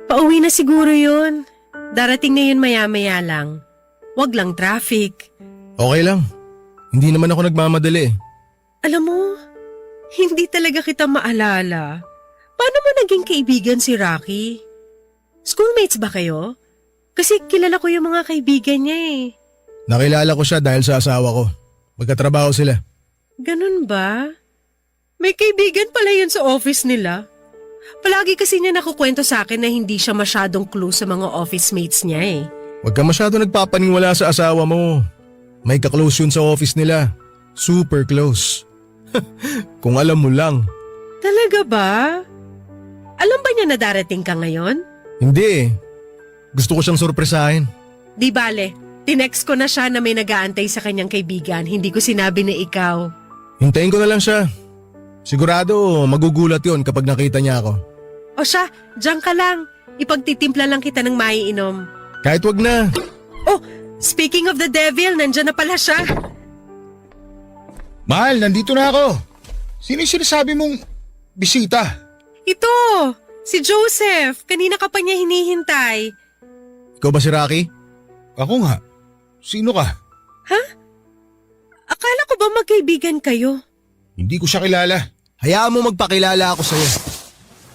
Pauwi na siguro yun. Darating na yun maya-maya lang. Wag lang traffic. Okay lang. Hindi naman ako nagmamadali. Alam mo, hindi talaga kita maalala. Paano mo naging kaibigan si Rocky? Schoolmates ba kayo? Kasi kilala ko yung mga kaibigan niya eh. Nakilala ko siya dahil sa asawa ko. Magkatrabaho sila. Ganun ba? May kaibigan pala yun sa office nila. Palagi kasi niya nakukwento sa akin na hindi siya masyadong close sa mga office mates niya eh. Huwag ka masyado nagpapaniwala sa asawa mo. May ka-close yun sa office nila. Super close. Kung alam mo lang. Talaga ba? Alam ba niya na darating ka ngayon? Hindi eh. Gusto ko siyang sorpresahin. Di bale, tinext ko na siya na may nag-aantay sa kanyang kaibigan. Hindi ko sinabi na ikaw. Hintayin ko na lang siya. Sigurado magugulat yon kapag nakita niya ako. O siya, diyan ka lang. Ipagtitimpla lang kita ng maiinom. Kahit wag na. Oh, speaking of the devil, nandyan na pala siya. Mahal, nandito na ako. Sino yung sinasabi mong bisita? Ito, si Joseph. Kanina ka pa niya hinihintay. Ikaw ba si Rocky? Ako nga. Sino ka? Akala ko ba magkaibigan kayo? Hindi ko siya kilala. Hayaan mo magpakilala ako sa'yo.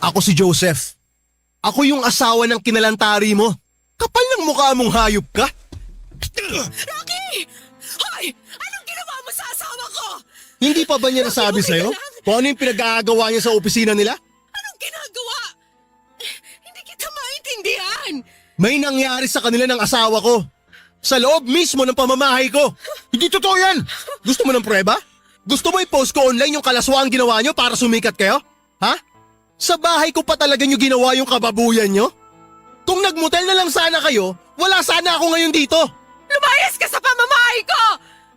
Ako si Joseph. Ako yung asawa ng kinalantari mo. Kapal ng mukha mong hayop ka. Rocky! Hoy! Anong ginawa mo sa asawa ko? Hindi pa ba niya nasabi sa'yo kung ano yung pinag-aagawa niya sa opisina nila? Anong ginagawa? Hindi kita maintindihan. May nangyari sa kanila ng asawa ko. Sa loob mismo ng pamamahay ko. Hindi totoo yan. Gusto mo ng prueba? Gusto mo i-post ko online yung kalaswang ginawa nyo para sumikat kayo? Ha? Sa bahay ko pa talaga nyo ginawa yung kababuyan nyo? Kung nagmotel na lang sana kayo, wala sana ako ngayon dito. Lumayas ka sa pamamahay ko!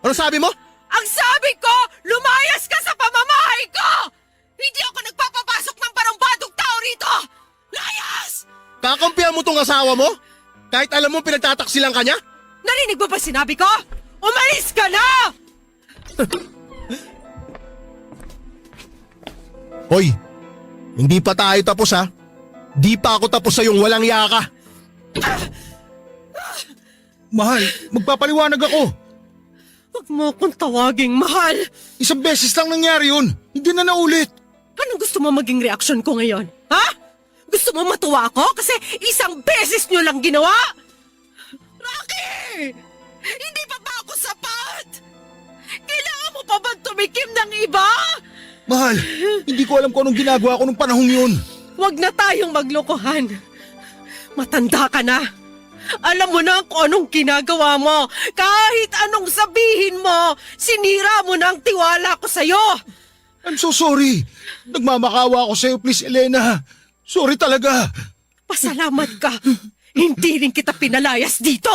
Ano sabi mo? Ang sabi ko, lumayas ka sa pamamahay ko! Hindi ako nagpapapasok ng barumbadong tao rito! Layas! Kakampihan mo tong asawa mo? Kahit alam mo pinagtataksilan ka niya? Narinig mo ba sinabi ko? Umalis ka na! Hoy, hindi pa tayo tapos ha. Di pa ako tapos sa yung walang yaka. Mahal, magpapaliwanag ako. Huwag mo akong tawaging mahal. Isang beses lang nangyari yun. Hindi na naulit. Anong gusto mo maging reaksyon ko ngayon? Ha? Gusto mo matuwa ako kasi isang beses nyo lang ginawa? Rocky! Hindi pa ba ako sapat? Kailangan mo pa ba tumikim ng iba? Mahal, hindi ko alam kung anong ginagawa ko nung panahong yun. Huwag na tayong maglokohan. Matanda ka na. Alam mo na kung anong ginagawa mo. Kahit anong sabihin mo, sinira mo na ang tiwala ko sa'yo. I'm so sorry. Nagmamakawa ako sa'yo, please, Elena. Sorry talaga. Pasalamat ka. Hindi rin kita pinalayas dito.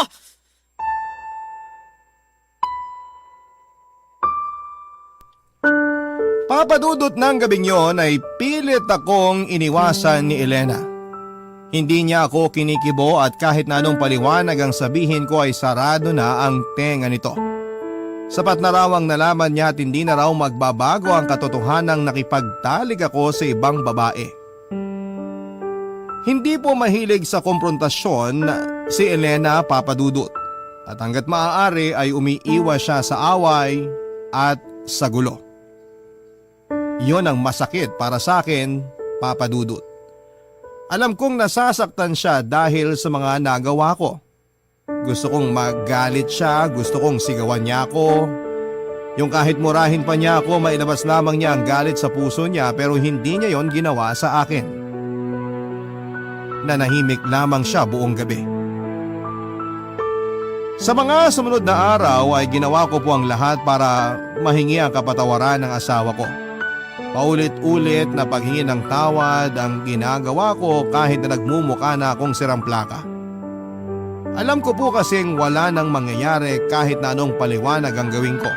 Papadudot ng gabing yon ay pilit akong iniwasan ni Elena. Hindi niya ako kinikibo at kahit na anong paliwanag ang sabihin ko ay sarado na ang tenga nito. Sapat na raw ang nalaman niya at hindi na raw magbabago ang katotohanang nakipagtalik ako sa ibang babae. Hindi po mahilig sa komprontasyon si Elena, Papadudot, at hanggat maaari ay umiiwas siya sa away at sa gulo. Yon ang masakit para sa akin, Papadudot. Alam kong nasasaktan siya dahil sa mga nagawa ko. Gusto kong magalit siya, gusto kong sigawan niya ako. Yung kahit murahin pa niya ako, mailabas lamang niya ang galit sa puso niya pero hindi niya yon ginawa sa akin. Nanahimik lamang siya buong gabi. Sa mga sumunod na araw ay ginawa ko po ang lahat para mahingi ang kapatawaran ng asawa ko. Paulit-ulit na paghingi ng tawad ang ginagawa ko kahit na nagmumukha na akong sirang plaka. Alam ko po kasing wala nang mangyayari kahit na anong paliwanag ang gawin ko.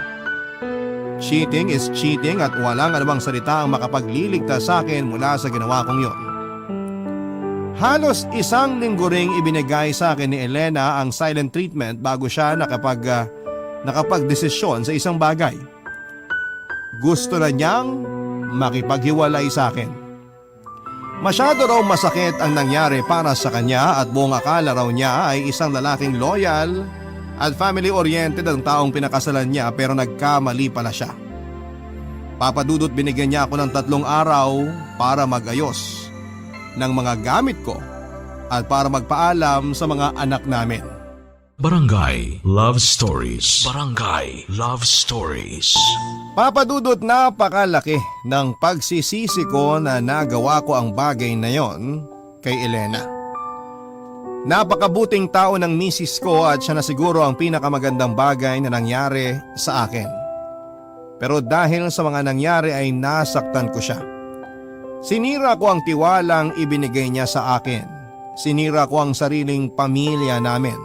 Cheating is cheating at walang anumang salita ang makapagliligtas sa akin mula sa ginawa kong yon. Halos isang linggo ring ibinigay sa akin ni Elena ang silent treatment bago siya nakapagdesisyon sa isang bagay. Gusto na niyang makipaghiwalay sa akin. Masyado raw masakit ang nangyari para sa kanya at buong akala raw niya ay isang lalaking loyal at family-oriented ang taong pinakasalan niya pero nagkamali pala siya. Papadudot, binigyan niya ako ng 3 araw para magayos ng mga gamit ko at para magpaalam sa mga anak namin. Barangay Love Stories. Barangay Love Stories. Papadudot, napakalaki ng pagsisisi ko na nagawa ko ang bagay na yon kay Elena. Napakabuting tao ng misis ko at siya na siguro ang pinakamagandang bagay na nangyari sa akin. Pero dahil sa mga nangyari ay nasaktan ko siya. Sinira ko ang tiwalang ibinigay niya sa akin. Sinira ko ang sariling pamilya namin.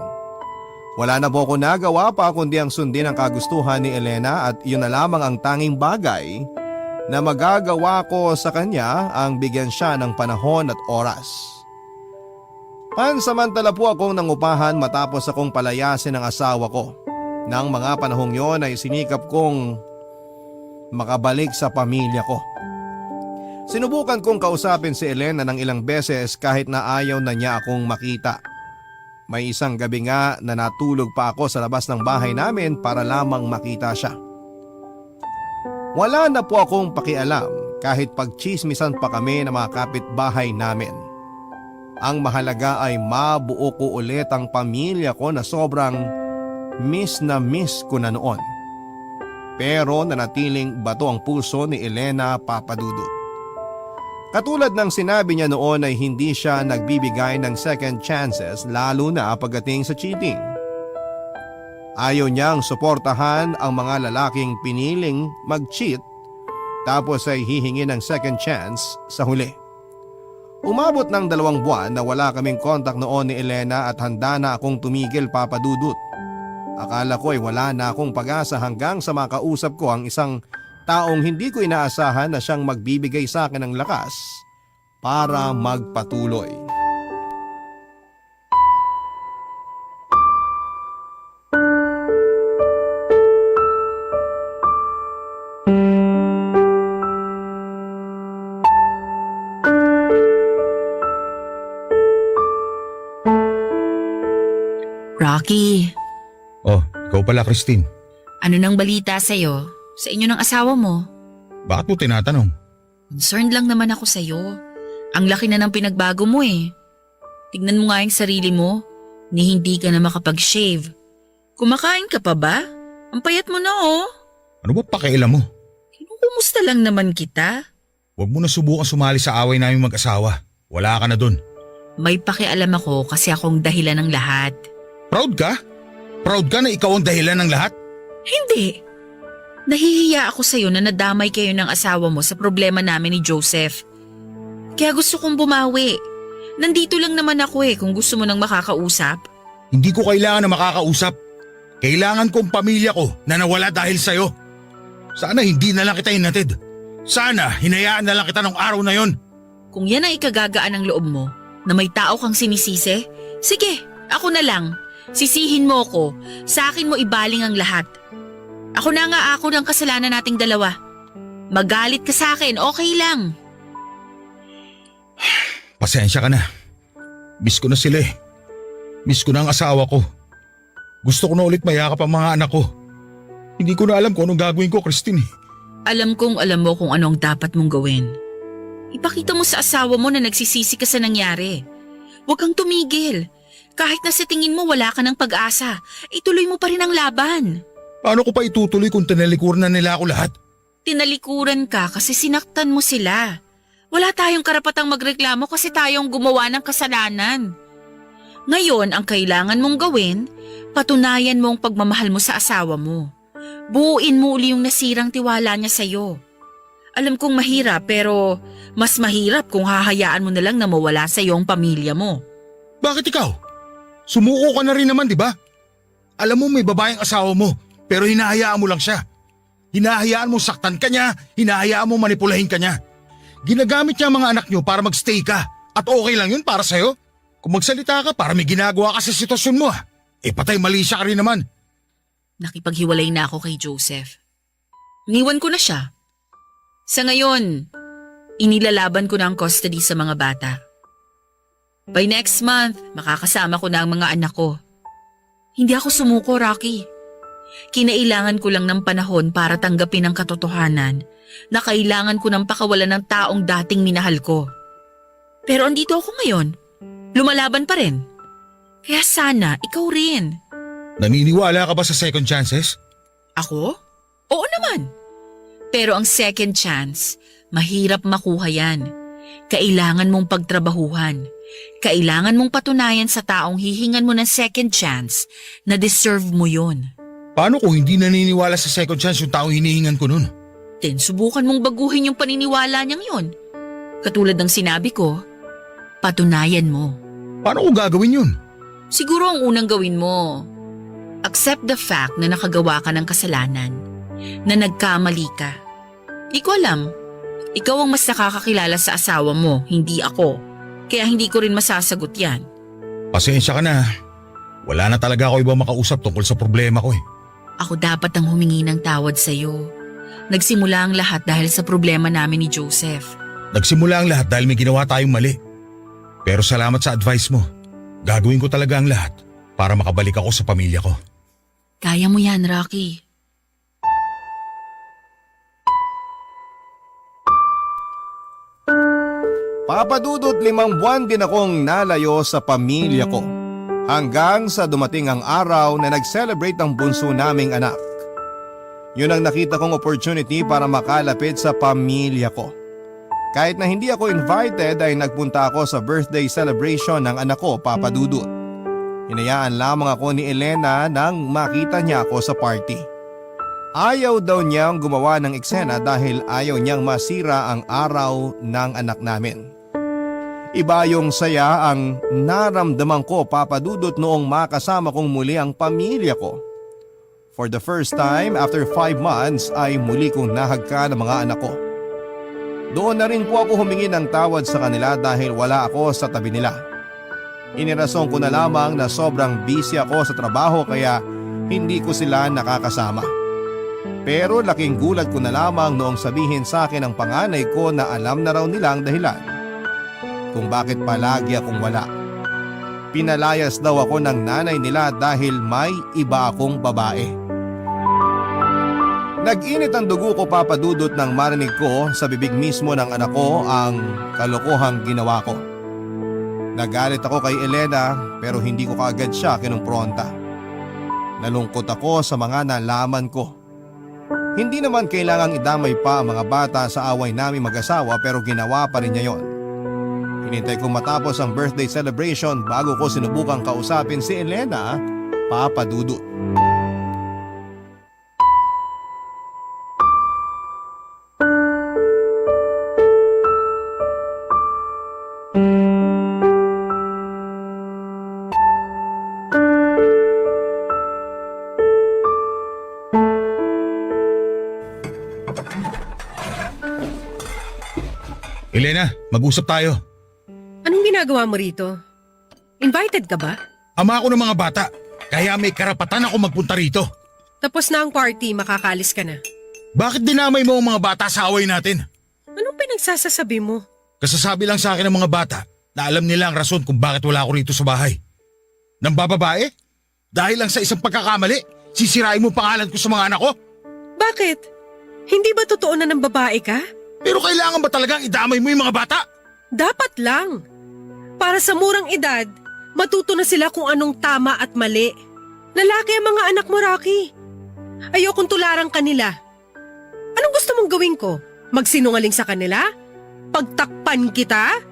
Wala na po ako nagawa pa kundi ang sundin ang kagustuhan ni Elena at yun na lamang ang tanging bagay na magagawa ko sa kanya ang bigyan siya ng panahon at oras. Pansamantala po akong nangupahan matapos akong palayasin ng asawa ko. Nang mga panahong yon ay sinikap kong makabalik sa pamilya ko. Sinubukan kong kausapin si Elena ng ilang beses kahit na ayaw na niya akong makita. May isang gabi nga na natulog pa ako sa labas ng bahay namin para lamang makita siya. Wala na po akong pakialam kahit pagchismisan pa kami ng mga kapitbahay namin. Ang mahalaga ay mabuo ko ulit ang pamilya ko na sobrang miss na miss ko na noon. Pero nanatiling bato ang puso ni Elena, Papadudot. Katulad ng sinabi niya noon ay hindi siya nagbibigay ng second chances lalo na pagdating sa cheating. Ayaw niyang suportahan ang mga lalaking piniling mag-cheat tapos ay hihingi ng second chance sa huli. Umabot ng 2 buwan na wala kaming kontak noon ni Elena at handa na akong tumigil, Papadudot. Akala ko ay wala na akong pag-asa hanggang sa makausap ko ang isang taong hindi ko inaasahan na siyang magbibigay sa akin ng lakas para magpatuloy. Rocky, Oh, ikaw pala Christine. ano nang balita sa'yo? Sa inyo ng asawa mo? Bakit mo tinatanong? Concerned lang naman ako sa'yo. Ang laki na ng pinagbago mo eh. Tignan mo nga yung sarili mo, ni hindi ka na makapag-shave. Kumakain ka pa ba? Ang payat mo na oh. Ano ba pakialam mo? Kinukumusta lang naman kita. Huwag mo na subukan sumali sa away namin mag-asawa. Wala ka na dun. May pakialam ako kasi akong dahilan ng lahat. Proud ka? Proud ka na ikaw ang dahilan ng lahat? Hindi. Nahihiya ako sa'yo na nadamay kayo ng asawa mo sa problema namin ni Joseph. Kaya gusto kong bumawi. Nandito lang naman ako eh kung gusto mo nang makakausap. Hindi ko kailangan na makakausap. Kailangan ko ang pamilya ko na nawala dahil sa'yo. Sana hindi na lang kita hinatid. Sana hinayaan na lang kita nung araw na yon. Kung yan ang ikagagaan ng loob mo, na may tao kang sinisisi, sige, ako na lang. Sisihin mo ko, sa akin mo ibaling ang lahat. Ako na nga ako ng kasalanan nating dalawa. Magalit ka sa akin, okay lang. Pasensya ka na. Miss ko na sila eh. Miss ko na ang asawa ko. Gusto ko na ulit mayakap ang mga anak ko. Hindi ko na alam kung anong gagawin ko, Christine. Alam kong alam mo kung anong dapat mong gawin. Ipakita mo sa asawa mo na nagsisisi ka sa nangyari. Huwag kang tumigil. Kahit na sa tingin mo wala ka ng pag-asa, ituloy mo pa rin ang laban. Paano ko pa itutuloy kung tinalikuran na nila ako lahat? Tinalikuran ka kasi sinaktan mo sila. Wala tayong karapatang magreklamo kasi tayong gumawa ng kasalanan. Ngayon, ang kailangan mong gawin, patunayan mo ang pagmamahal mo sa asawa mo. Buuin mo uli yung nasirang tiwala niya sa'yo. Alam kong mahirap pero mas mahirap kung hahayaan mo na lang na mawala sa iyo ang pamilya mo. Bakit ikaw? Sumuko ka na rin naman, di ba? Alam mo may babaeng asawa mo pero hinahayaan mo lang siya. Hinahayaan mo saktan ka niya, hinahayaan mo manipulahin ka niya. Ginagamit niya ang mga anak niyo para magstay ka at okay lang yun para sa'yo. Kung magsalita ka para may ginagawa ka sa sitwasyon mo patay mali siya ka rin naman. Nakipaghiwalay na ako kay Joseph. Iniwan ko na siya. Sa ngayon, inilalaban ko na ang custody sa mga bata. By next month, makakasama ko na ang mga anak ko. Hindi ako sumuko, Rocky. Kinailangan ko lang ng panahon para tanggapin ang katotohanan na kailangan ko ng pakawalan ng taong dating minahal ko. Pero andito ako ngayon. Lumalaban pa rin. Kaya sana, ikaw rin. Naniniwala ka ba sa second chances? Ako? Oo naman. Pero ang second chance, mahirap makuha yan. Kailangan mong pagtrabahuhan. Kailangan mong patunayan sa taong hihingan mo ng second chance na deserve mo yun. Paano kung hindi naniniwala sa second chance yung taong hinihingan ko nun? Then subukan mong baguhin yung paniniwala niyang yun. Katulad ng sinabi ko, patunayan mo. Paano ko gagawin yun? Siguro ang unang gawin mo, accept the fact na nakagawa ka ng kasalanan, na nagkamali ka. Di ko alam, ikaw ang mas nakakakilala sa asawa mo, hindi ako. Kaya hindi ko rin masasagot yan. Pasensya ka na. Wala na talaga ako ibang makausap tungkol sa problema ko eh. Ako dapat ang humingi ng tawad sa'yo. Nagsimula ang lahat dahil sa problema namin ni Joseph. Nagsimula ang lahat dahil may ginawa tayong mali. Pero salamat sa advice mo. Gagawin ko talaga ang lahat para makabalik ako sa pamilya ko. Kaya mo yan, Rocky. Papadudot 5 buwan din akong nalayo sa pamilya ko. Hanggang sa dumating ang araw na nag-celebrate ang bunso naming anak. Yun ang nakita kong opportunity para makalapit sa pamilya ko. Kahit na hindi ako invited ay nagpunta ako sa birthday celebration ng anak ko, Papa Dudut. Hinayaan lamang ako ni Elena nang makita niya ako sa party. Ayaw daw niyang gumawa ng eksena dahil ayaw niyang masira ang araw ng anak namin. Iba yung saya ang naramdaman ko, Papa Dudut, noong makasama kong muli ang pamilya ko. For the first time after 5 months ay muli kong nahagka ng mga anak ko. Doon na rin po ako humingi ng tawad sa kanila dahil wala ako sa tabi nila. Inirason ko na lamang na sobrang busy ako sa trabaho kaya hindi ko sila nakakasama. Pero laking gulat ko na lamang noong sabihin sa akin ng panganay ko na alam na raw nila ang dahilan kung bakit palagi akong wala. Pinalayas daw ako ng nanay nila dahil may iba akong babae. Nag-init ang dugo ko, Papa Dudut, nang marinig ko sa bibig mismo ng anak ko ang kalokohang ginawa ko. Nagalit ako kay Elena pero hindi ko kaagad siya kinumpronta. Nalungkot ako sa mga nalaman ko. Hindi naman kailangang idamay pa ang mga bata sa away naming mag-asawa pero ginawa pa rin niya yon. Hinintay kong matapos ang birthday celebration bago ko sinubukang kausapin si Elena, Papa Dudut. Elena, mag-usap tayo. Anong ginagawa mo rito? Invited ka ba? Ama ako ng mga bata, kaya may karapatan ako magpunta rito. Tapos na ang party, makakalis ka na. Bakit dinamay mo ang mga bata sa away natin? Anong pinagsasasabi mo? Kasasabi lang sa akin ng mga bata na alam nila ang rason kung bakit wala ako rito sa bahay. Nang bababae? Dahil lang sa isang pagkakamali, sisirain mo pangalan ko sa mga anak ko? Bakit? Hindi ba totoo na ng babae ka? Pero kailangan ba talagang idamay mo yung mga bata? Dapat lang. Para sa murang edad, matuto na sila kung anong tama at mali. Lalaki ang mga anak mo, Rocky. Ayokong tularan kanila. Anong gusto mong gawin ko? Magsinungaling sa kanila? Pagtakpan kita?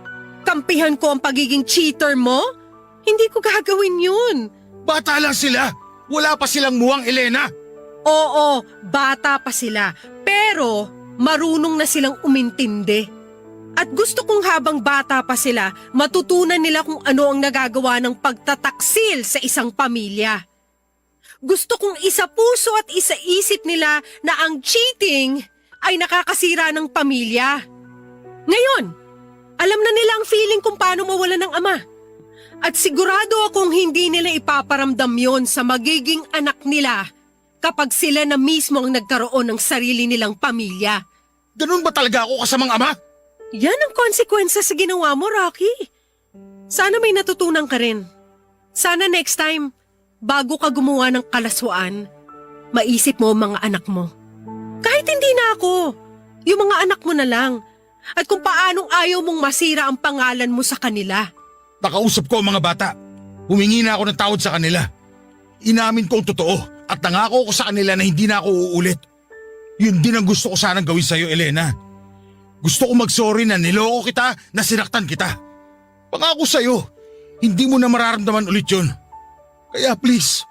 Kampihan ko ang pagiging cheater mo? Hindi ko gagawin yun. Bata lang sila. Wala pa silang muwang, Elena. Oo, bata pa sila. Pero marunong na silang umintindi. At gusto kong habang bata pa sila, matutunan nila kung ano ang nagagawa ng pagtataksil sa isang pamilya. Gusto kong isa puso at isa isip nila na ang cheating ay nakakasira ng pamilya. Ngayon, alam na nila ang feeling kung paano mawala ng ama. At sigurado akong hindi nila ipaparamdam yon sa magiging anak nila kapag sila na mismo ang nagkaroon ng sarili nilang pamilya. Ganun ba talaga ako kasamang ama? Yan ang konsekwensya sa ginawa mo, Rocky. Sana may natutunan ka rin. Sana next time, bago ka gumawa ng kalaswaan, maisip mo ang mga anak mo. Kahit hindi na ako, yung mga anak mo na lang. At kung paanong ayaw mong masira ang pangalan mo sa kanila. Nakausap ko ang mga bata. Humingi na ako ng tawad sa kanila. Inamin ko ang totoo at nangako ko sa kanila na hindi na ako uulit. Yun din ang gusto ko sanang gawin sa'yo, Elena. Gusto ko mag-sorry na niloko kita, na sinaktan kita. Pangako sa'yo, hindi mo na mararamdaman ulit yun. Kaya please,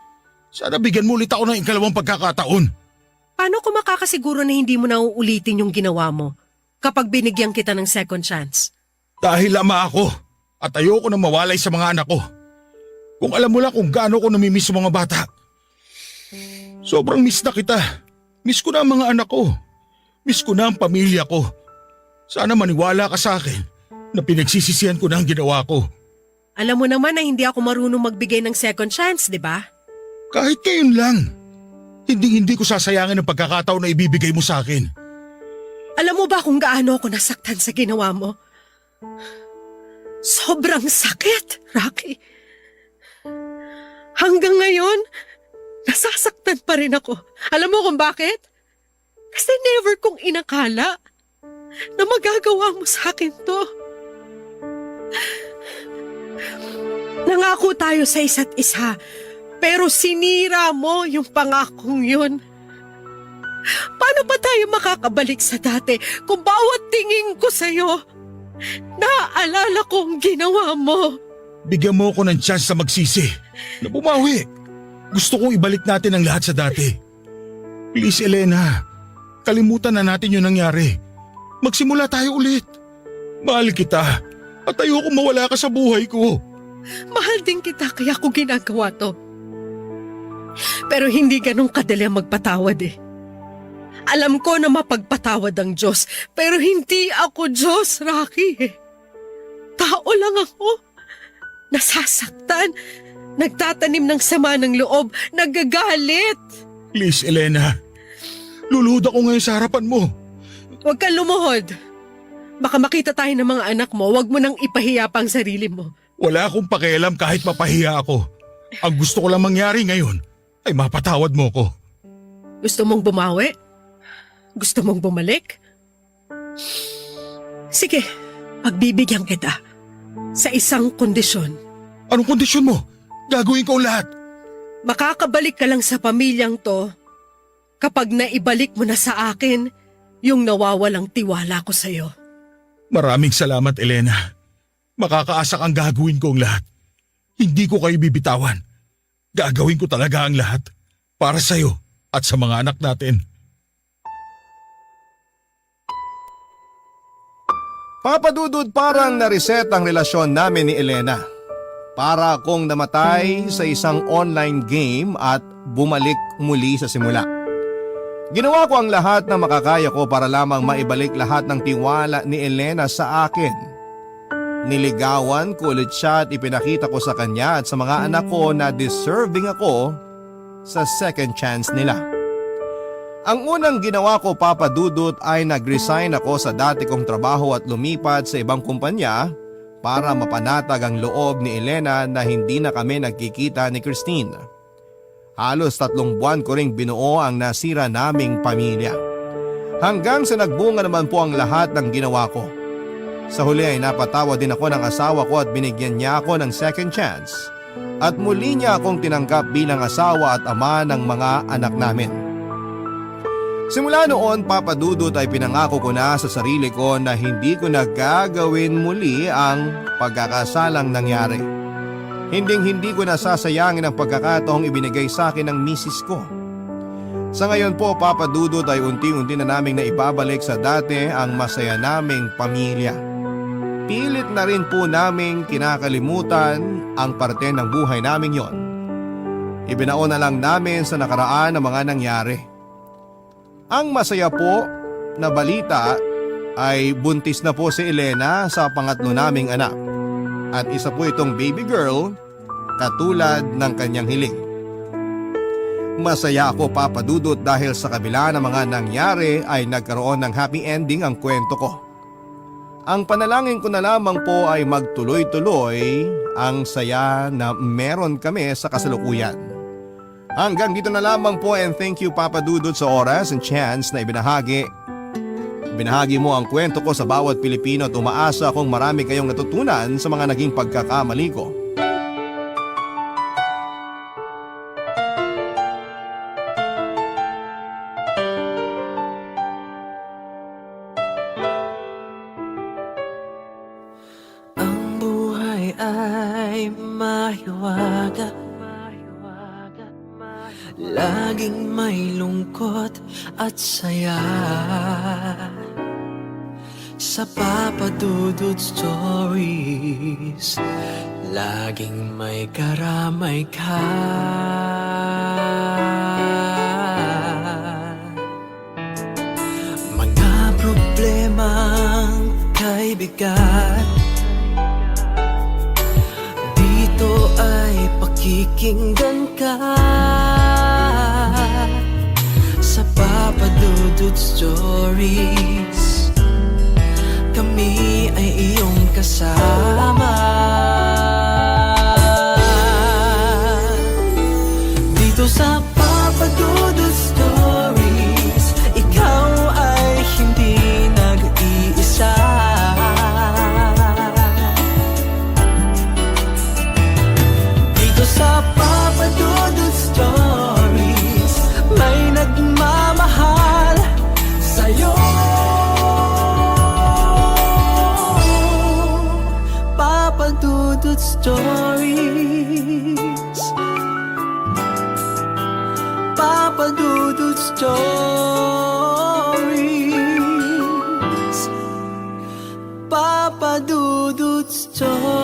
sana bigyan mo ulit ako ng ikalawang pagkakataon. Paano ko makakasiguro na hindi mo na uulitin yung ginawa mo kapag binigyan kita ng second chance? Dahil ama ako at ayoko na mawalay sa mga anak ko. Kung alam mo lang kung gaano ko namimiss sa mga bata. Sobrang miss na kita. Miss ko na ang mga anak ko. Miss ko na ang pamilya ko. Sana maniwala ka sa akin na pinagsisisihan ko na ang ginawa ko. Alam mo naman na hindi ako marunong magbigay ng second chance, di ba? Kahit ngayon lang. Hindi ko sasayangin ang pagkakataon na ibibigay mo sa akin. Alam mo ba kung gaano ako nasaktan sa ginawa mo? Sobrang sakit, Rocky. Hanggang ngayon, nasasaktan pa rin ako. Alam mo kung bakit? Kasi never kong inakala na magagawa mo sa akin to. Nangako tayo sa isa't isa, pero sinira mo yung pangakong yun. Paano pa tayo makakabalik sa dati kung bawat tingin ko sa'yo, naaalala ko ang ginawa mo? Bigyan mo ako ng chance na magsisi, na bumawi. Gusto kong ibalik natin ang lahat sa dati. Please, Elena, kalimutan na natin yung nangyari. Magsimula tayo ulit. Mahal kita at ayoko mawala ka sa buhay ko. Mahal din kita kaya ko ginagawa to. Pero hindi ganun kadali ang magpatawad eh. Alam ko na mapagpatawad ang Diyos, pero hindi ako Diyos, Rocky. Tao lang ako. Nasasaktan, nagtatanim ng sama ng loob, nagagalit. Please, Elena. Luluhod ako ngayon sa harapan mo. Huwag kang lumuhod. Baka makita tayo ng mga anak mo, huwag mo nang ipahiya pa ang sarili mo. Wala akong pakialam kahit mapahiya ako. Ang gusto ko lang mangyari ngayon ay mapatawad mo ko. Gusto mong bumawi? Gusto mong bumalik? Sige, pagbibigyan kita. Sa isang kondisyon. Anong kondisyon mo? Gagawin ko ang lahat. Makakabalik ka lang sa pamilyang to kapag naibalik mo na sa akin yung nawawalang tiwala ko sa'yo. Maraming salamat, Elena. Makakaasa kang gagawin ko ang lahat. Hindi ko kayo bibitawan. Gagawin ko talaga ang lahat para sa'yo at sa mga anak natin. Papadudod, parang nareset ang relasyon namin ni Elena. Para akong namatay sa isang online game at bumalik muli sa simula. Ginawa ko ang lahat na makakaya ko para lamang maibalik lahat ng tiwala ni Elena sa akin. Niligawan ko ulit siya at ipinakita ko sa kanya at sa mga anak ko na deserving ako sa second chance nila. Ang unang ginawa ko, Papa Dudut, ay nag-resign ako sa dati kong trabaho at lumipat sa ibang kumpanya para mapanatag ang loob ni Elena na hindi na kami nagkikita ni Christine. Halos 3 buwan ko ring binuo ang nasira naming pamilya. Hanggang sa nagbunga naman po ang lahat ng ginawa ko. Sa huli ay napatawa din ako ng asawa ko at binigyan niya ako ng second chance. At muli niya akong tinanggap bilang asawa at ama ng mga anak namin. Simula noon, Papa Dudut, ay pinangako ko na sa sarili ko na hindi ko na gagawin muli ang pagkakasalang nangyari. Hinding-hindi ko nasasayangin ang pagkakataong ibinigay sa akin ng misis ko. Sa ngayon po, Papa Dudut, ay unti-unti na naming naibabalik sa dati ang masaya naming pamilya. Pilit na rin po naming kinakalimutan ang parte ng buhay naming yon. Ibinaon na lang namin sa nakaraan ang mga nangyari. Ang masaya po na balita ay buntis na po si Elena sa pangatlo naming anak. At isa po itong baby girl katulad ng kanyang hiling. Masaya ako, Papa Dudut, dahil sa kabila ng mga nangyari ay nagkaroon ng happy ending ang kwento ko. Ang panalangin ko na lamang po ay magtuloy-tuloy ang saya na meron kami sa kasalukuyan. Hanggang dito na lamang po, and thank you, Papa Dudut, sa oras and chance na ibinahagi mo ang kwento ko sa bawat Pilipino at umaasa akong marami kayong natutunan sa mga naging pagkakamali ko. Ang buhay ay mahiwaga, laging may lungkot at saya. Sa Papa Dudut Stories, laging may karamay ka. Mga problemang kay bigat, dito ay pakikinggan ka. Sa Papa Dudut Stories, kami ay iyong kasama. Dito sa Papa Dudut Stories, ikaw ay hindi nag-iisa. Dito sa Papa Dudut Stories, may nagmamahal sa'yo. Papa Dudut Stories, Papa Dudut Stories, Papa Dudut Stories.